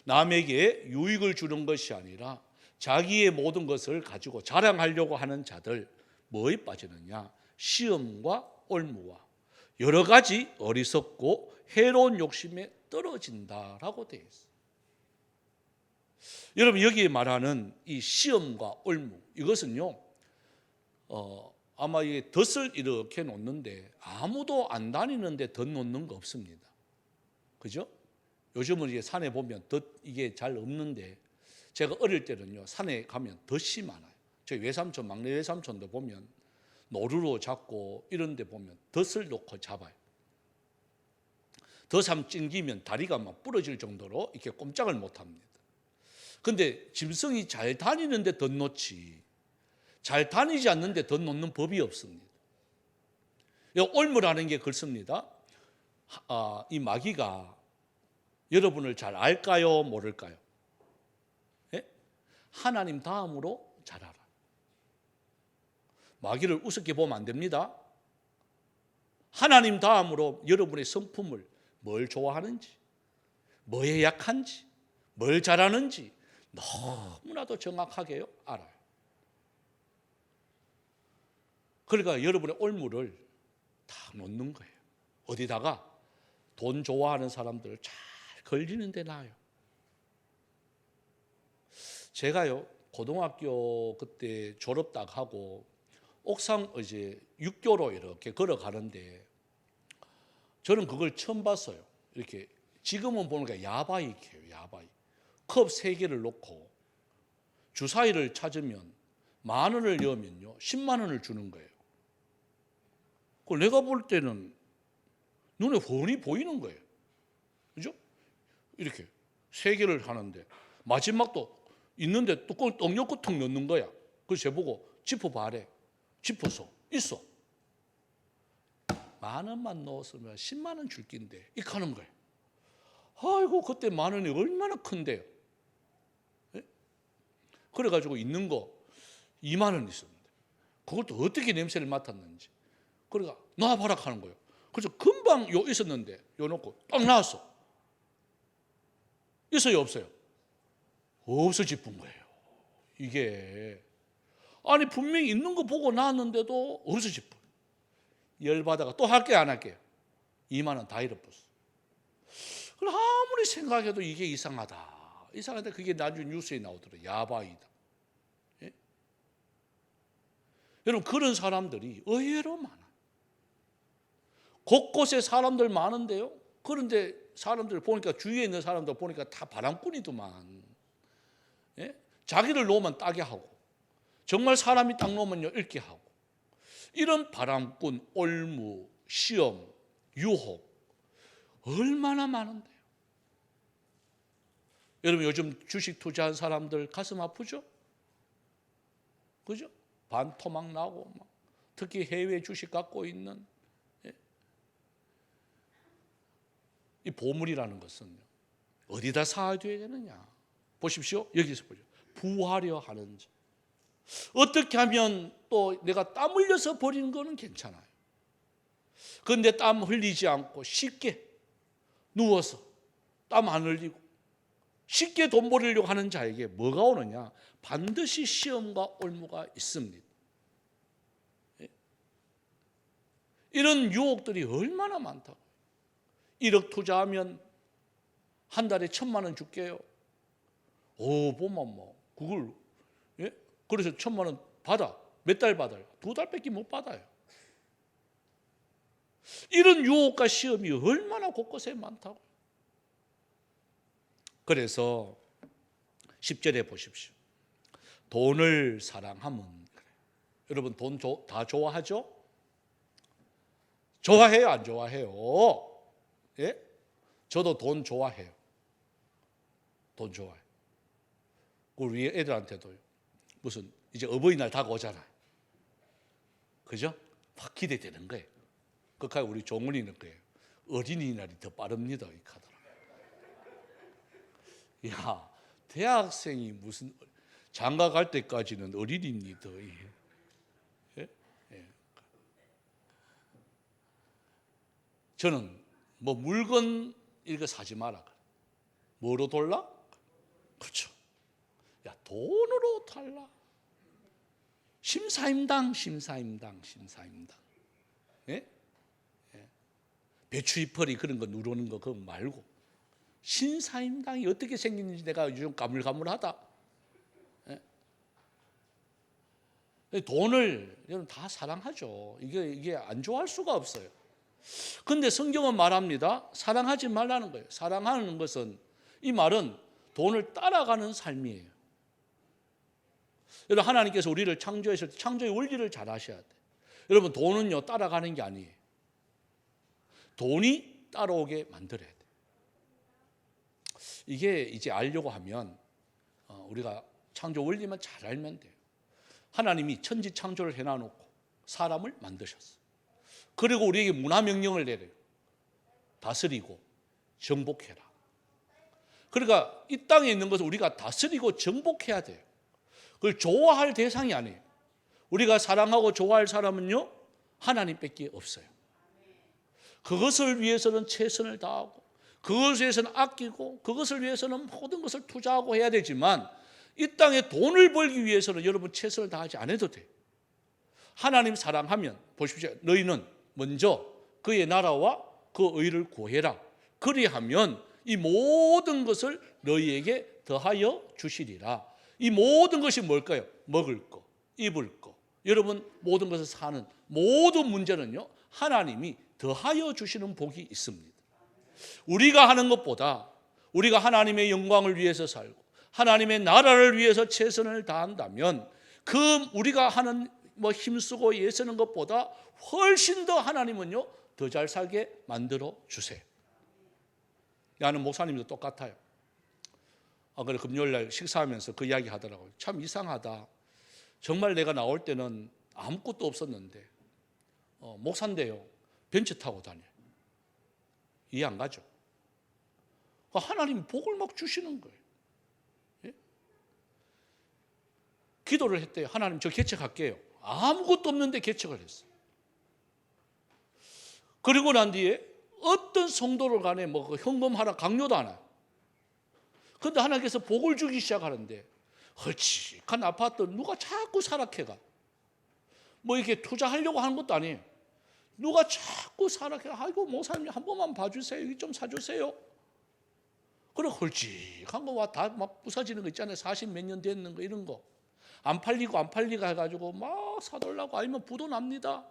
남에게 유익을 주는 것이 아니라 자기의 모든 것을 가지고 자랑하려고 하는 자들, 뭐에 빠지느냐? 시험과 올무와 여러 가지 어리석고 해로운 욕심에 떨어진다라고 되어 있어요. 여러분 여기에 말하는 이 시험과 올무, 이것은요 아마 이 덫을 이렇게 놓는데 아무도 안 다니는데 덫 놓는 거 없습니다. 그죠? 요즘은 이제 산에 보면 덫 이게 잘 없는데 제가 어릴 때는요 산에 가면 덫이 많아요. 저희 외삼촌, 막내 외삼촌도 보면 노루로 잡고 이런 데 보면 덫을 놓고 잡아요. 덫 한번 찡기면 다리가 막 부러질 정도로 이렇게 꼼짝을 못 합니다. 근데 짐승이 잘 다니는데 덫 놓지 잘 다니지 않는데 덫 놓는 법이 없습니다. 올무라는 게 그렇습니다. 이 마귀가 여러분을 잘 알까요? 모를까요? 예? 하나님 다음으로 잘 알아. 마귀를 우습게 보면 안 됩니다. 하나님 다음으로 여러분의 성품을 뭘 좋아하는지, 뭐에 약한지, 뭘 잘하는지 너무나도 정확하게 알아요. 그러니까 여러분의 올무를 다 놓는 거예요. 어디다가? 돈 좋아하는 사람들을 잘 걸리는 데 놔요. 제가요 고등학교 그때 졸업 딱 하고 옥상 이제 육교로 이렇게 걸어가는데 저는 그걸 처음 봤어요. 이렇게 지금은 보니까 야바이예요. 야바이. 컵 3개를 놓고 주사위를 찾으면 10,000원을 넣으면요 10만 원을 주는 거예요. 그걸 내가 볼 때는 눈에 훤히 보이는 거예요. 그죠? 이렇게 3개를 하는데 마지막도 있는데 뚜껑을 떡 넣고 툭 넣는 거야. 그래서 저보고 짚어봐래. 짚어서 있어. 10,000원만 넣었으면 10만 원 줄 낀데 이렇게 하는 거예요. 아이고 그때 10,000원이 얼마나 큰데요. 네? 그래가지고 있는 거 2만 원 있었는데 그것도 어떻게 냄새를 맡았는지 그러니까 놔봐라 하는 거예요. 그래서 금방 요 있었는데 요 놓고 딱 나왔어. 있어요 없어요? 없어질 뿐 거예요. 이게 아니 분명히 있는 거 보고 나왔는데도 없어질 뿐. 열받아가 또 할게요 안 할게요? 2만 원 다 잃어버렸어. 그럼 아무리 생각해도 이게 이상하다 그게 나중에 뉴스에 나오더라고요. 야바이다. 예? 여러분 그런 사람들이 의외로 많아요. 곳곳에 사람들 많은데요. 그런데 사람들 보니까 주위에 있는 사람들 보니까 다 바람꾼이더만. 예? 자기를 놓으면 따게 하고 정말 사람이 딱 놓으면요 읽게 하고 이런 바람꾼, 올무, 시험, 유혹 얼마나 많은데요. 여러분 요즘 주식 투자한 사람들 가슴 아프죠? 그죠? 반토막 나고 막. 특히 해외 주식 갖고 있는 이 보물이라는 것은요 어디다 사야 되느냐 보십시오. 여기서 보죠. 부하려 하는 자. 어떻게 하면 또 내가 땀 흘려서 버리는 거는 괜찮아요. 그런데 땀 흘리지 않고 쉽게 누워서 땀 안 흘리고 쉽게 돈 벌려고 하는 자에게 뭐가 오느냐? 반드시 시험과 올무가 있습니다. 이런 유혹들이 얼마나 많다고. 1억 투자하면 한 달에 1,000만 원 줄게요. 보면 뭐 그걸 그래서 1,000만 원 받아. 몇 달 받아요? 2달밖에 못 받아요. 이런 유혹과 시험이 얼마나 곳곳에 많다고. 그래서 10절에 보십시오. 돈을 사랑하면 그래요. 여러분 돈 다 좋아하죠? 좋아해요? 안 좋아해요? 예? 저도 돈 좋아해요. 돈 좋아해요. 우리 애들한테도요. 무슨 이제 어버이날 다가오잖아요. 그죠? 확 기대되는 거예요. 그까지 우리 종훈이는 거예요. 어린이날이 더 빠릅니다. 이 카드라. 야, 대학생이 무슨 장가 갈 때까지는 어린이입니다. 예? 예. 저는 뭐 물건 이거 사지 마라. 뭐로 돌라? 그렇죠. 야, 돈으로 달라. 심사임당. 예? 예. 배추잎허리 그런 거 누르는 거 그거 말고 신사임당이 어떻게 생기는지 내가 요즘 가물가물하다. 예? 돈을 여러분 다 사랑하죠. 이게 안 좋아할 수가 없어요. 그런데 성경은 말합니다. 사랑하지 말라는 거예요. 사랑하는 것은 이 말은 돈을 따라가는 삶이에요. 여러분 하나님께서 우리를 창조했을 때 창조의 원리를 잘 아셔야 돼요. 여러분 돈은요 따라가는 게 아니에요. 돈이 따라오게 만들어야 돼요. 이게 이제 알려고 하면 우리가 창조 원리만 잘 알면 돼요. 하나님이 천지 창조를 해놔놓고 사람을 만드셨어요. 그리고 우리에게 문화명령을 내려요. 다스리고 정복해라. 그러니까 이 땅에 있는 것을 우리가 다스리고 정복해야 돼요. 그걸 좋아할 대상이 아니에요. 우리가 사랑하고 좋아할 사람은요 하나님밖에 없어요. 그것을 위해서는 최선을 다하고 그것을 위해서는 아끼고 그것을 위해서는 모든 것을 투자하고 해야 되지만 이 땅에 돈을 벌기 위해서는 여러분 최선을 다하지 않아도 돼요. 하나님 사랑하면 보십시오. 너희는 먼저 그의 나라와 그 의를 구해라. 그리하면 이 모든 것을 너희에게 더하여 주시리라. 이 모든 것이 뭘까요? 먹을 거, 입을 거. 여러분 모든 것을 사는 모든 문제는요 하나님이 더하여 주시는 복이 있습니다. 우리가 하는 것보다 우리가 하나님의 영광을 위해서 살고 하나님의 나라를 위해서 최선을 다한다면 그 우리가 하는 힘쓰고 애쓰는 것보다 훨씬 더 하나님은요 더 잘 살게 만들어 주세요. 나는 목사님도 똑같아요. 그래 금요일 날 식사하면서 그 이야기 하더라고요. 참 이상하다. 정말 내가 나올 때는 아무것도 없었는데 목사인데요 벤츠 타고 다녀요. 이해 안 가죠? 하나님이 복을 막 주시는 거예요. 예? 기도를 했대요. 하나님, 저 개척할게요. 아무것도 없는데 개척을 했어요. 그리고 난 뒤에 어떤 성도를 간에 뭐 헌금하라 강요도 안 해요. 그런데 하나님께서 복을 주기 시작하는데 헐칙한 아파트 누가 자꾸 사락해가. 뭐 이렇게 투자하려고 하는 것도 아니에요. 누가 자꾸 사락해가. 아이고 목사님 한 번만 봐주세요. 여기 좀 사주세요. 그래 헐칙한 거 와 다 막 부서지는 거 있잖아요. 40 몇 년 됐는 거 이런 거. 안 팔리고 해가지고 막 사달라고 아니면 부도 납니다.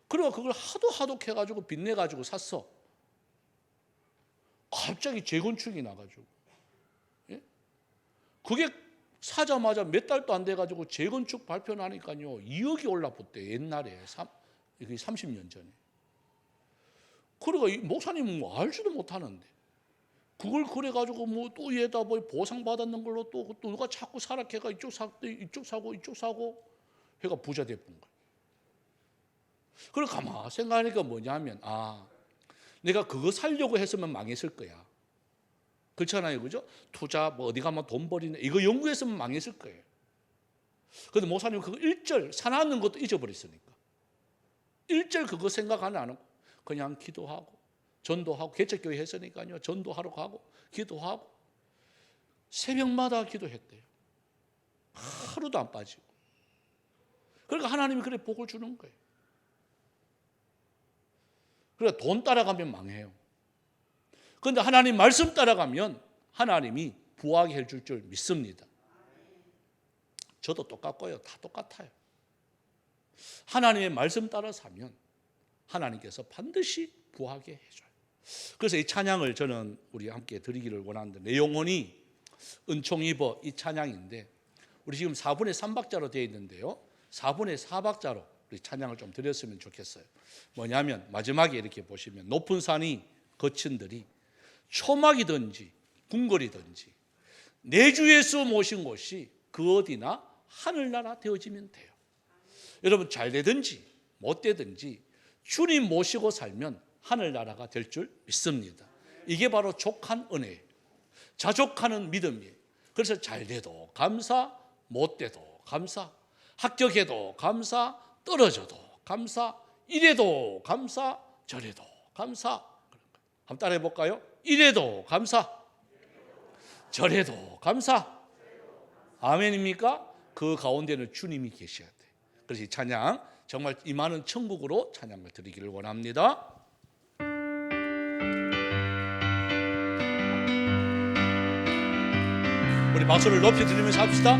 그리고 그걸 하도 해가지고 빚내가지고 샀어. 갑자기 재건축이 나가지고. 예? 그게 사자마자 몇 달도 안 돼가지고 재건축 발표 나니까요 2억이 올라붙대. 옛날에 30년 전에. 그러니까 목사님은 뭐 알지도 못하는데 그걸 그래가지고 뭐 또 얘다 뭐 보상 받았는 걸로 또 누가 자꾸 사락해가 이쪽 사고 해가 부자 돼본 거야. 그리고 가만 생각하니까 뭐냐면 내가 그거 살려고 했으면 망했을 거야. 그렇잖아요, 그죠? 투자 뭐 어디 가면 돈 버리네 이거 연구했으면 망했을 거예요. 그런데 목사님 그거 1절 사나는 것도 잊어버렸으니까 1절 그거 생각 안 하고 그냥 기도하고 전도하고 개척교회 했으니까요. 전도하러 가고 기도하고 새벽마다 기도했대요. 하루도 안 빠지고. 그러니까 하나님이 그래 복을 주는 거예요. 그러니까 돈 따라가면 망해요. 그런데 하나님 말씀 따라가면 하나님이 부하게 해줄 줄 믿습니다. 저도 똑같고요. 다 똑같아요. 하나님의 말씀 따라 사면 하나님께서 반드시 부하게 해줘요. 그래서 이 찬양을 저는 우리 함께 드리기를 원하는데 내 영혼이 은총 입어 이 찬양인데 우리 지금 4분의 3박자로 되어 있는데요. 4분의 4박자로 우리 찬양을 좀 드렸으면 좋겠어요. 뭐냐면 마지막에 이렇게 보시면 높은 산이 거친 들이 초막이든지 궁궐이든지 내 주 예수 모신 곳이 그 어디나 하늘나라 되어지면 돼요. 여러분 잘 되든지 못 되든지 주님 모시고 살면 하늘나라가 될 줄 믿습니다. 이게 바로 족한 은혜예요. 자족하는 믿음이에요. 그래서 잘 돼도 감사, 못 돼도 감사, 합격해도 감사, 떨어져도 감사, 이래도 감사, 저래도 감사. 한번 따라해 볼까요? 이래도 감사, 저래도 감사. 아멘입니까? 그 가운데는 주님이 계셔야 돼요. 그래서 이 찬양 정말 이 많은 천국으로 찬양을 드리기를 원합니다. 우리 박수를 높이 들리면서 합시다.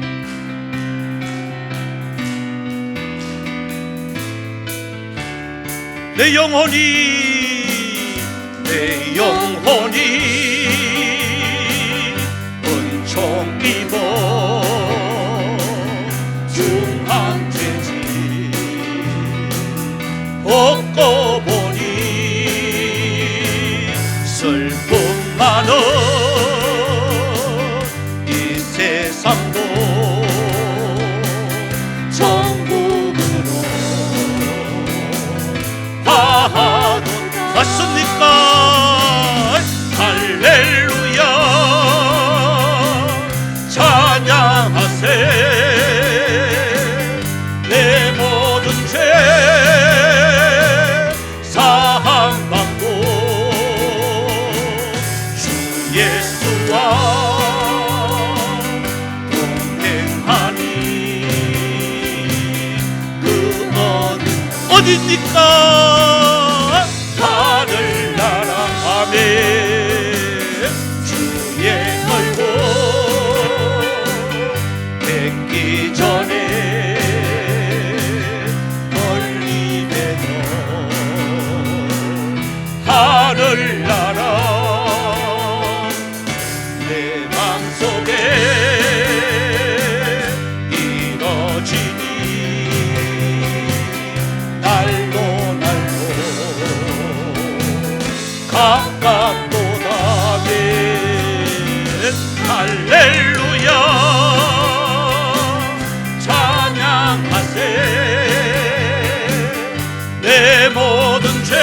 내 영혼이 은총 입어 중한 죄지 벗고 보니 슬픔 많은 이 세상도 천국으로 가도 맞습니까? 할렐루야 찬양하세 내 모든 죄 사함받고 주 예수와 동행하니 그 어디입니까? 하늘나라 아멘. 주의 얼굴 뵙기 전에 멀리 뵈던 하늘나라 내 맘속에 이뤄지니 날로 가깝도다 할렐루야 찬양하세 내 모든 죄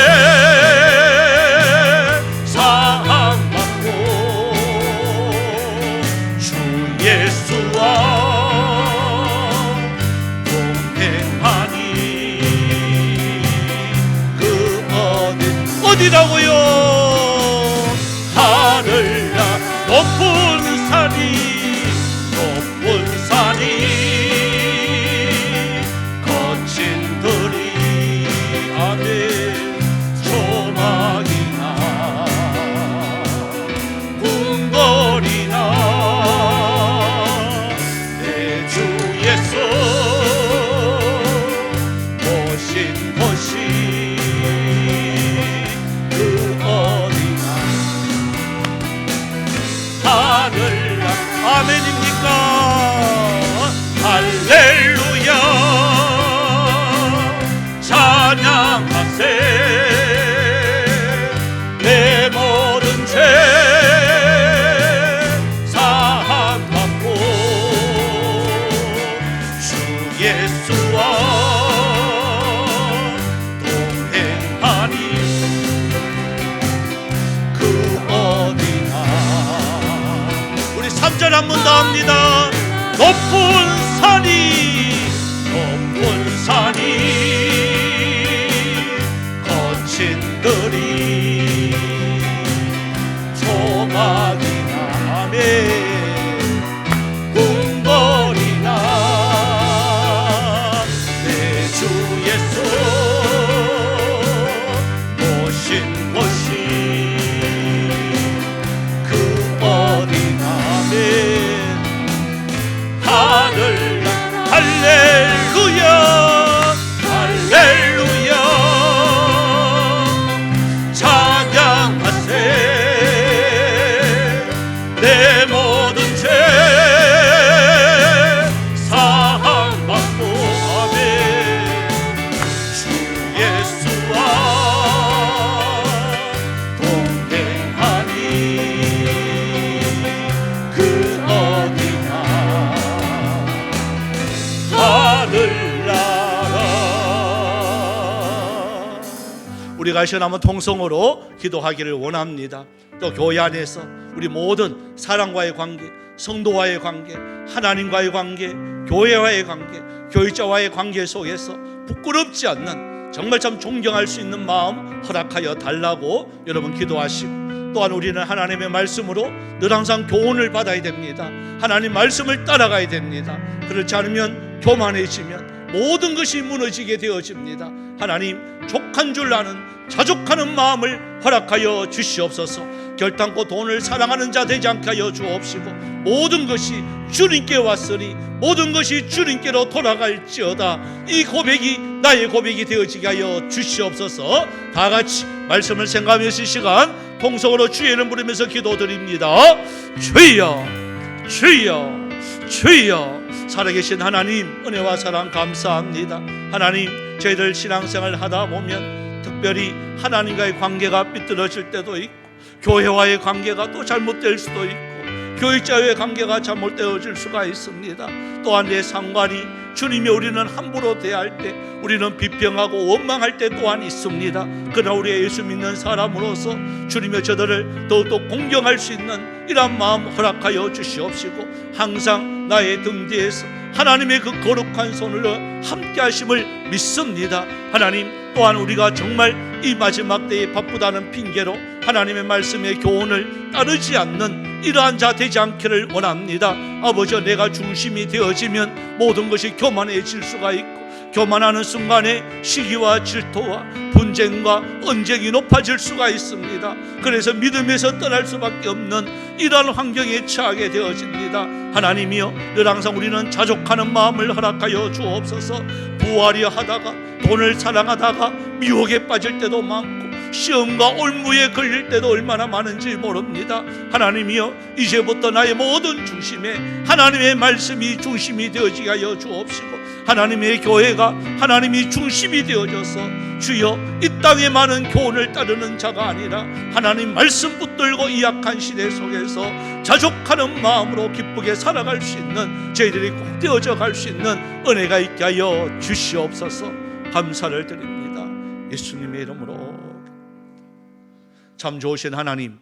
사함받고 주 예수와 하늘나 높은 산이 거친 들이 아멘 조막이나 궁궐이나 내 주 예수 오신 곳이 그 어디나 하늘나 아멘입니까? 할렐루야 찬양하세 내 모든 죄 사함받고 주 예수와 동행하니 그 어디나 우리 3절 한 번 더 합니다. 높은 산이 거친 들이 조막이나 아멘 궁궐이나 내 주 예수 오신 곳이 그 어디나 아멘 하늘나 할렐루야 할렐루야 찬양하세 내 모든 죄 사함받고 아멘 주 예수와 동행하니 그 어디나 하늘나라. 우리가 시원하면 통성으로 기도하기를 원합니다. 또 교회 안에서 우리 모든 사랑과의 관계, 성도와의 관계, 하나님과의 관계, 교회와의 관계, 교육자와의 관계 속에서 부끄럽지 않는 정말 참 존경할 수 있는 마음 허락하여 달라고 여러분 기도하시고, 또한 우리는 하나님의 말씀으로 늘 항상 교훈을 받아야 됩니다. 하나님 말씀을 따라가야 됩니다. 그렇지 않으면 교만해지면 모든 것이 무너지게 되어집니다. 하나님 족한 줄 아는 자족하는 마음을 허락하여 주시옵소서. 결단코 돈을 사랑하는 자 되지 않게 하여 주옵시고, 모든 것이 주님께 왔으니 모든 것이 주님께로 돌아갈지어다. 이 고백이 나의 고백이 되어지게 하여 주시옵소서. 다 같이 말씀을 생각하면서 이 시간 통성으로 주의 이름 부르면서 기도드립니다. 주여 주여 주여. 살아계신 하나님 은혜와 사랑 감사합니다. 하나님 저희들 신앙생활 하다 보면 특별히 하나님과의 관계가 삐뚤어질 때도 있고, 교회와의 관계가 또 잘못될 수도 있고, 교육자와의 관계가 잘못되어질 수가 있습니다. 또한 내 상관이 주님이 우리는 함부로 대할 때, 우리는 비평하고 원망할 때 또한 있습니다. 그러나 우리 예수 믿는 사람으로서 주님의 저들을 더욱더 공경할 수 있는 이런 마음 허락하여 주시옵시고, 항상 나의 등 뒤에서 하나님의 그 거룩한 손으로 함께 하심을 믿습니다. 하나님 또한 우리가 정말 이 마지막 때에 바쁘다는 핑계로 하나님의 말씀의 교훈을 따르지 않는 이러한 자 되지 않기를 원합니다. 아버지, 내가 중심이 되어지면 모든 것이 교만해질 수가 있고, 교만하는 순간에 시기와 질투와 분쟁과 언쟁이 높아질 수가 있습니다. 그래서 믿음에서 떠날 수밖에 없는 이러한 환경에 처하게 되어집니다. 하나님이여, 늘 항상 우리는 자족하는 마음을 허락하여 주옵소서. 부활이여 하다가 돈을 사랑하다가 미혹에 빠질 때도 많고, 시험과 올무에 걸릴 때도 얼마나 많은지 모릅니다. 하나님이여, 이제부터 나의 모든 중심에 하나님의 말씀이 중심이 되어지게 하여 주옵시고, 하나님의 교회가 하나님이 중심이 되어져서 주여 이 땅에 많은 교훈을 따르는 자가 아니라 하나님 말씀 붙들고 이 약한 시대 속에서 자족하는 마음으로 기쁘게 살아갈 수 있는 저희들이 꼭 되어져 갈 수 있는 은혜가 있게 하여 주시옵소서. 감사를 드립니다. 예수님의 이름으로. 참 좋으신 하나님,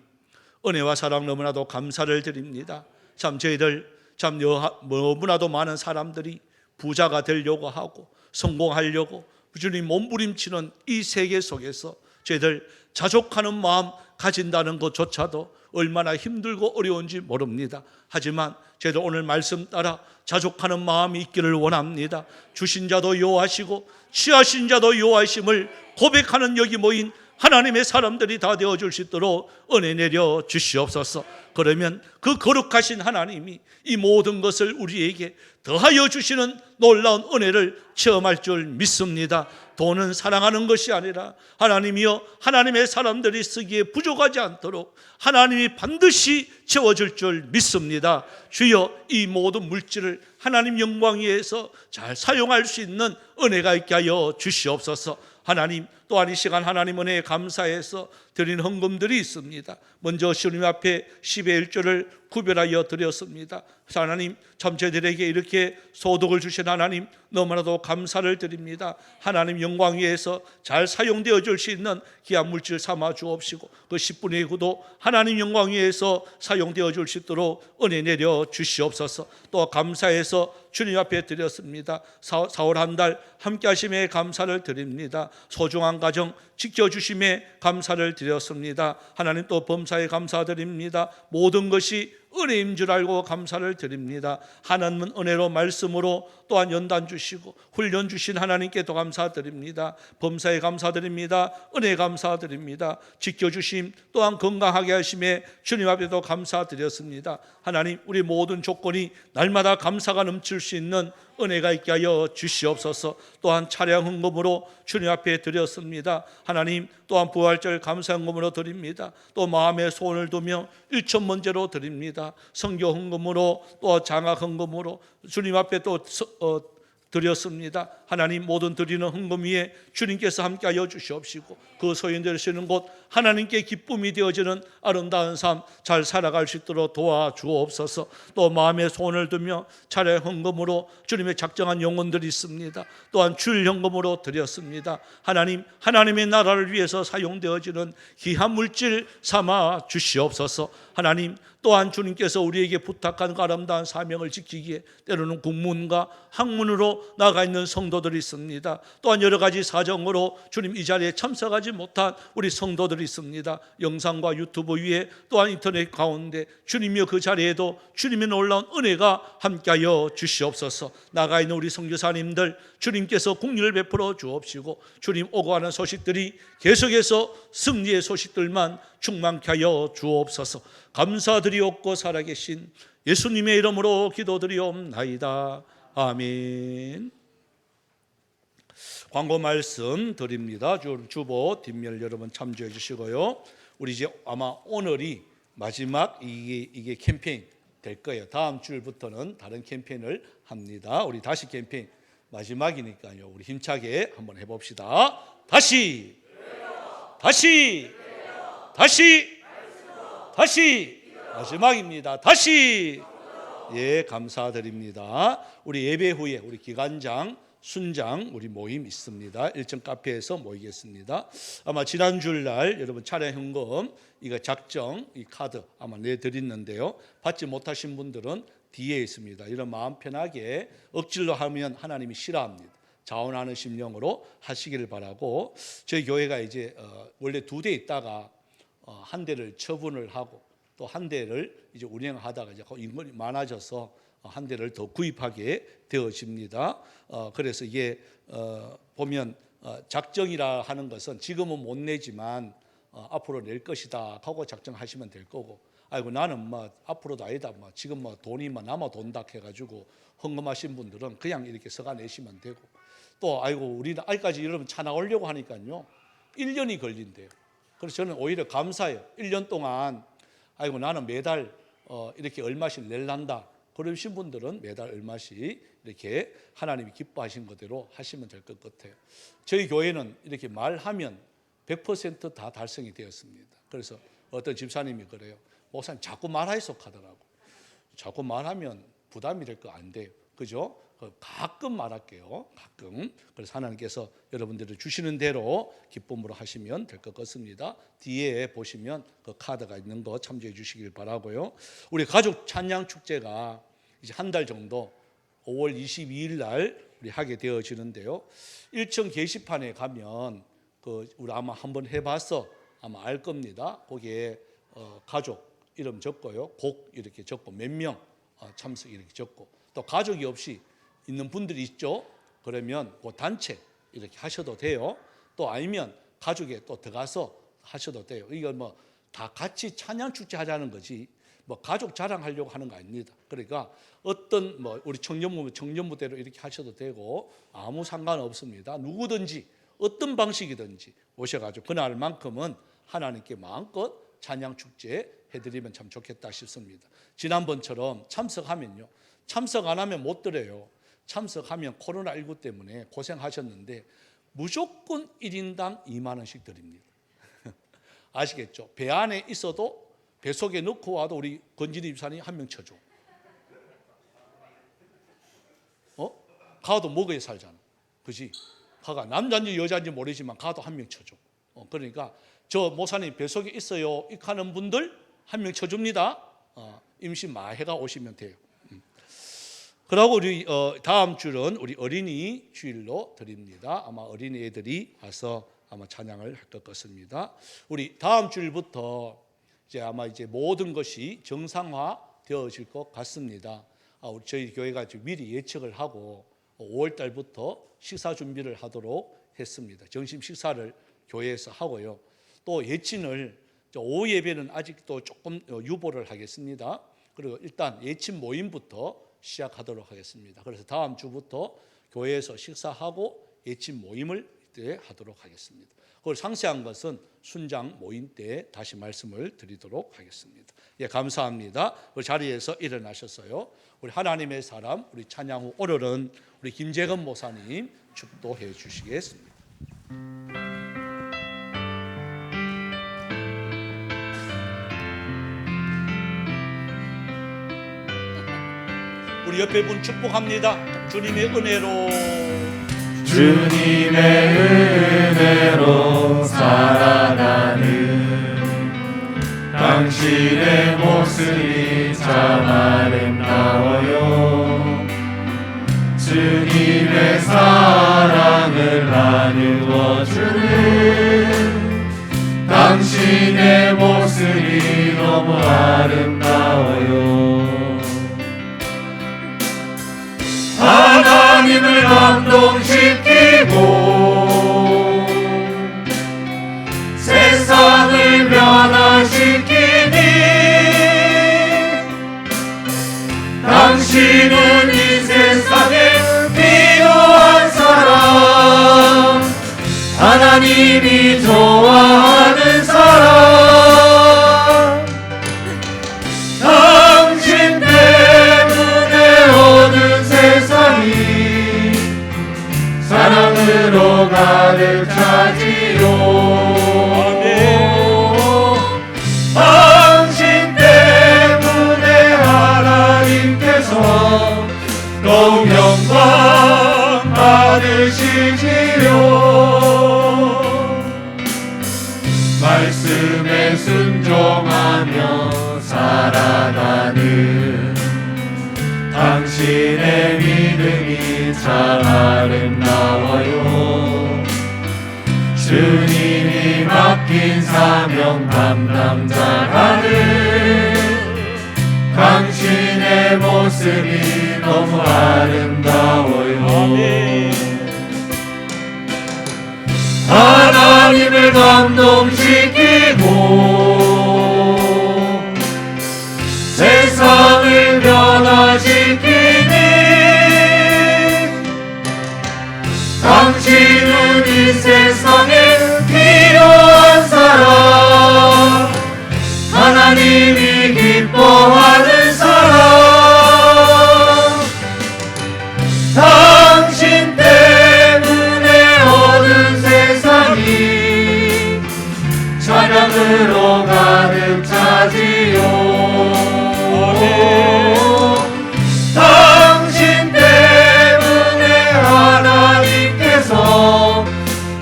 은혜와 사랑 너무나도 감사를 드립니다. 참 저희들 참 너무나도 많은 사람들이 부자가 되려고 하고 성공하려고 부지런히 몸부림치는 이 세계 속에서 저희들 자족하는 마음 가진다는 것조차도 얼마나 힘들고 어려운지 모릅니다. 하지만 저희들 오늘 말씀 따라 자족하는 마음이 있기를 원합니다. 주신 자도 여호와시고 취하신 자도 여호와심을 고백하는 여기 모인 하나님의 사람들이 다 되어줄 수 있도록 은혜 내려 주시옵소서. 그러면 그 거룩하신 하나님이 이 모든 것을 우리에게 더하여 주시는 놀라운 은혜를 체험할 줄 믿습니다. 돈은 사랑하는 것이 아니라 하나님이여 하나님의 사람들이 쓰기에 부족하지 않도록 하나님이 반드시 채워줄 줄 믿습니다. 주여 이 모든 물질을 하나님 영광 위에서 잘 사용할 수 있는 은혜가 있게 하여 주시옵소서. 하나님 또한 이 시간 하나님 은혜에 감사해서 드린 헌금들이 있습니다. 먼저 주님 앞에 10의 1조를 구별하여 드렸습니다. 하나님 참 저희들에게 이렇게 소득을 주신 하나님 너무나도 감사를 드립니다. 하나님 영광 위에서 잘 사용되어 줄 수 있는 귀한 물질 삼아 주옵시고 그 10분의 9도 하나님 영광 위에서 사용되어 줄 수 있도록 은혜 내려 주시옵소서. 또 감사해서 주님 앞에 드렸습니다. 4월 한 달 함께 하심에 감사를 드립니다. 소중한 가정 지켜주심에 감사를 드렸습니다. 하나님 또 범사에 감사드립니다. 모든 것이 은혜인 줄 알고 감사를 드립니다. 하나님은 은혜로 말씀으로 또한 연단 주시고 훈련 주신 하나님께도 감사드립니다. 범사에 감사드립니다. 은혜 감사드립니다. 지켜주심 또한 건강하게 하심에 주님 앞에도 감사드렸습니다. 하나님 우리 모든 조건이 날마다 감사가 넘칠 수 있는 은혜가 있게 하여 주시옵소서. 또한 차량 헌금으로 주님 앞에 드렸습니다. 하나님 또한 부활절 감사 헌금으로 드립니다. 또 마음의 소원을 두며 일천번제로 드립니다. 선교 헌금으로 또 장학 헌금으로 주님 앞에 또 드렸습니다. 하나님 모든 드리는 헌금 위에 주님께서 함께하여 주시옵시고 그 소인되시는 곳 하나님께 기쁨이 되어지는 아름다운 삶 잘 살아갈 수 있도록 도와주옵소서. 또 마음의 소원을 두며 차례 헌금으로 주님의 작정한 영혼들이 있습니다. 또한 줄 헌금으로 드렸습니다. 하나님 하나님의 나라를 위해서 사용되어지는 귀한 물질 삼아 주시옵소서. 하나님 또한 주님께서 우리에게 부탁한 그 아름다운 사명을 지키기에 때로는 국문과 학문으로 나가 있는 성도들이 있습니다. 또한 여러 가지 사정으로 주님 이 자리에 참석하지 못한 우리 성도들이 있습니다. 영상과 유튜브 위에 또한 인터넷 가운데 주님이여 그 자리에도 주님의 놀라운 은혜가 함께하여 주시옵소서. 나가 있는 우리 선교사님들 주님께서 긍휼을 베풀어 주옵시고 주님 오고 가는 소식들이 계속해서 승리의 소식들만 충만케 하여 주옵소서. 감사드리옵고 살아계신 예수님의 이름으로 기도드리옵나이다. 아멘. 광고 말씀 드립니다. 주보 뒷면 여러분 참조해 주시고요. 우리 이제 아마 오늘이 마지막 이게 캠페인 될 거예요. 다음 주부터는 다른 캠페인을 합니다. 우리 다시 캠페인 마지막이니까요. 우리 힘차게 한번 해봅시다. 다시 마지막입니다. 다시. 예, 감사드립니다. 우리 예배 후에 우리 기관장, 순장 우리 모임 있습니다. 일정 카페에서 모이겠습니다. 아마 지난 주일날 여러분 차량 현금 이거 작정 이 카드 아마 내드렸는데요. 받지 못하신 분들은 뒤에 있습니다. 이런 마음 편하게 억지로 하면 하나님이 싫어합니다. 자원하는 심령으로 하시기를 바라고, 저희 교회가 이제 원래 2대 있다가 한 대를 처분을 하고 또 한 대를 이제 운영하다가 이제 인원이 많아져서 한 대를 더 구입하게 되어집니다. 그래서 이게 보면 작정이라 하는 것은 지금은 못 내지만 앞으로 낼 것이다 하고 작정하시면 될 거고, 아이고 나는 뭐 앞으로도 아니다, 뭐 지금 뭐 돈이 뭐 남아 돈다 해가지고 헌금하신 분들은 그냥 이렇게 서가 내시면 되고, 또 아이고 우리는 아직까지 여러분 차 나오려고 하니까요 1년이 걸린대요. 그래서 저는 오히려 감사해요. 1년 동안 아이고 나는 매달 이렇게 얼마씩 낼란다 그러신 분들은 매달 얼마씩 이렇게 하나님이 기뻐하신 것대로 하시면 될 것 같아요. 저희 교회는 이렇게 말하면 100% 다 달성이 되었습니다. 그래서 어떤 집사님이 그래요. 목사님 자꾸 말하이소 하더라고. 자꾸 말하면 부담이 될 거 안 돼요. 그죠? 가끔 말할게요. 가끔. 그래서 하나님께서 여러분들을 주시는 대로 기쁨으로 하시면 될 것 같습니다. 뒤에 보시면 그 카드가 있는 거 참조해 주시길 바라고요. 우리 가족 찬양 축제가 이제 한 달 정도 5월 22일 날 우리 하게 되어지는데요. 1층 게시판에 가면 우리 아마 한번 해봤어 아마 알 겁니다. 거기에 가족 이름 적고요, 곡 이렇게 적고 몇 명 참석 이렇게 적고, 또 가족이 없이 있는 분들이 있죠. 그러면 그 단체 이렇게 하셔도 돼요. 또 아니면 가족에 또 들어가서 하셔도 돼요. 이거 뭐 다 같이 찬양 축제 하자는 거지 뭐 가족 자랑하려고 하는 거 아닙니다. 그러니까 어떤 뭐 우리 청년부대로 이렇게 하셔도 되고 아무 상관없습니다. 누구든지 어떤 방식이든지 오셔가지고 그날만큼은 하나님께 마음껏 찬양 축제 해드리면 참 좋겠다 싶습니다. 지난번처럼 참석하면요, 참석 안 하면 못 드려요. 참석하면 코로나19 때문에 고생하셨는데 무조건 1인당 2만 원씩 드립니다. 아시겠죠? 배 안에 있어도 배 속에 넣고 와도 우리 건진이 집사님 한 명 쳐줘. 가도 먹어야 살잖아. 그지? 가가 남자인지 여자인지 모르지만 가도 한 명 쳐줘. 그러니까 저 모사님 배 속에 있어요 이렇게 하는 분들 한 명 쳐줍니다. 임시 마해가 오시면 돼요. 그러고 우리 다음 주는 우리 어린이 주일로 드립니다. 아마 어린이 애들이 와서 아마 찬양을 할 것 같습니다. 우리 다음 주일부터 이제 아마 이제 모든 것이 정상화 되어질 것 같습니다. 우리 저희 교회가 미리 예측을 하고 5월 달부터 식사 준비를 하도록 했습니다. 점심 식사를 교회에서 하고요. 또 예친을 오후 예배는 아직도 조금 유보를 하겠습니다. 그리고 일단 예친 모임부터 시작하도록 하겠습니다. 그래서 다음 주부터 교회에서 식사하고 예친 모임을 이때 하도록 하겠습니다. 그걸 상세한 것은 순장 모임 때 다시 말씀을 드리도록 하겠습니다. 예, 감사합니다. 그 자리에서 일어나셨어요. 우리 하나님의 사람, 우리 찬양 후 오늘은 우리 김재건 목사님 축도해 주시겠습니다. 우리 옆에 분 축복합니다. 주님의 은혜로 살아가는 당신의 모습이 참 아름다워요. 주님의 사랑을 나누어주는 당신의 모습이 너무 아름다워요. 하나님을 감동시키고 세상을 변화시키니 당신은 이 세상에 필요한 사람, 하나님이 좋아하는 사람, 당신 때문에 어두운 세상이 사랑으로 가득 차지요. 당신 때문에 하나님께서 더욱 영광 받으시지요. 말씀에 순종하며 살아가는 당신의 믿음이 참 아름다워요. 주님이 맡긴 사명 감당자라는 당신의 모습이 너무 아름다워요. 하나님을 감동시키고 세상을 변화시키니 당신은 이 세상에 필요한 사람, 하나님이 기뻐하는 사람, 당신 때문에 어두운 세상이 찬양으로 가득 차지요. 당신 때문에 하나님께서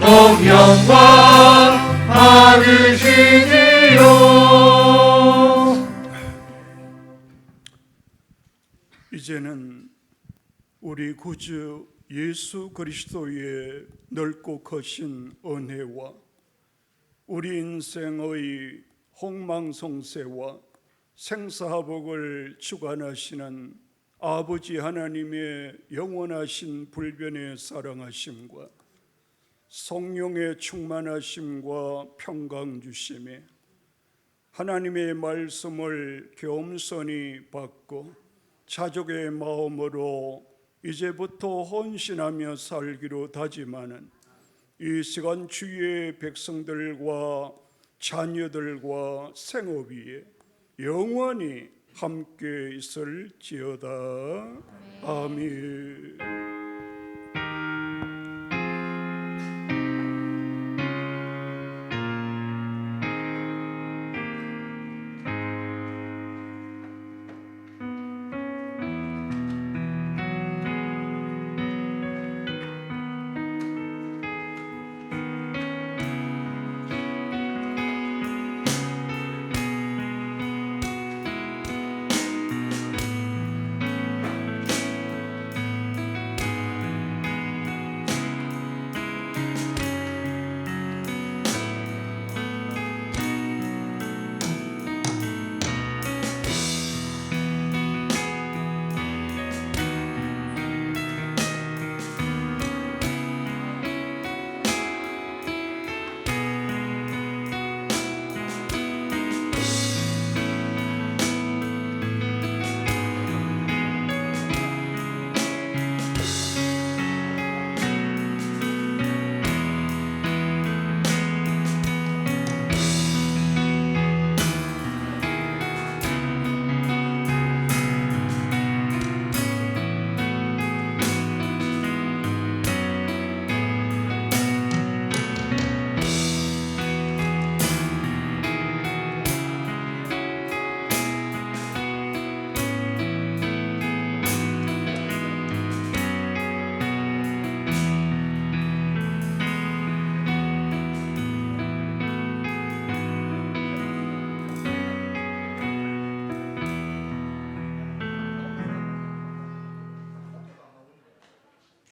더욱 영광 받으시지요. 이제는 우리 구주 예수 그리스도의 넓고 크신 은혜와 우리 인생의 홍망성쇠와 생사화복을 주관하시는 아버지 하나님의 영원하신 불변의 사랑하심과 성령의 충만하심과 평강 주심에 하나님의 말씀을 겸손히 받고 자족의 마음으로 이제부터 헌신하며 살기로 다짐하는 이 시간 주의 백성들과 자녀들과 생업 위에 영원히 함께 있을지어다. 아멘.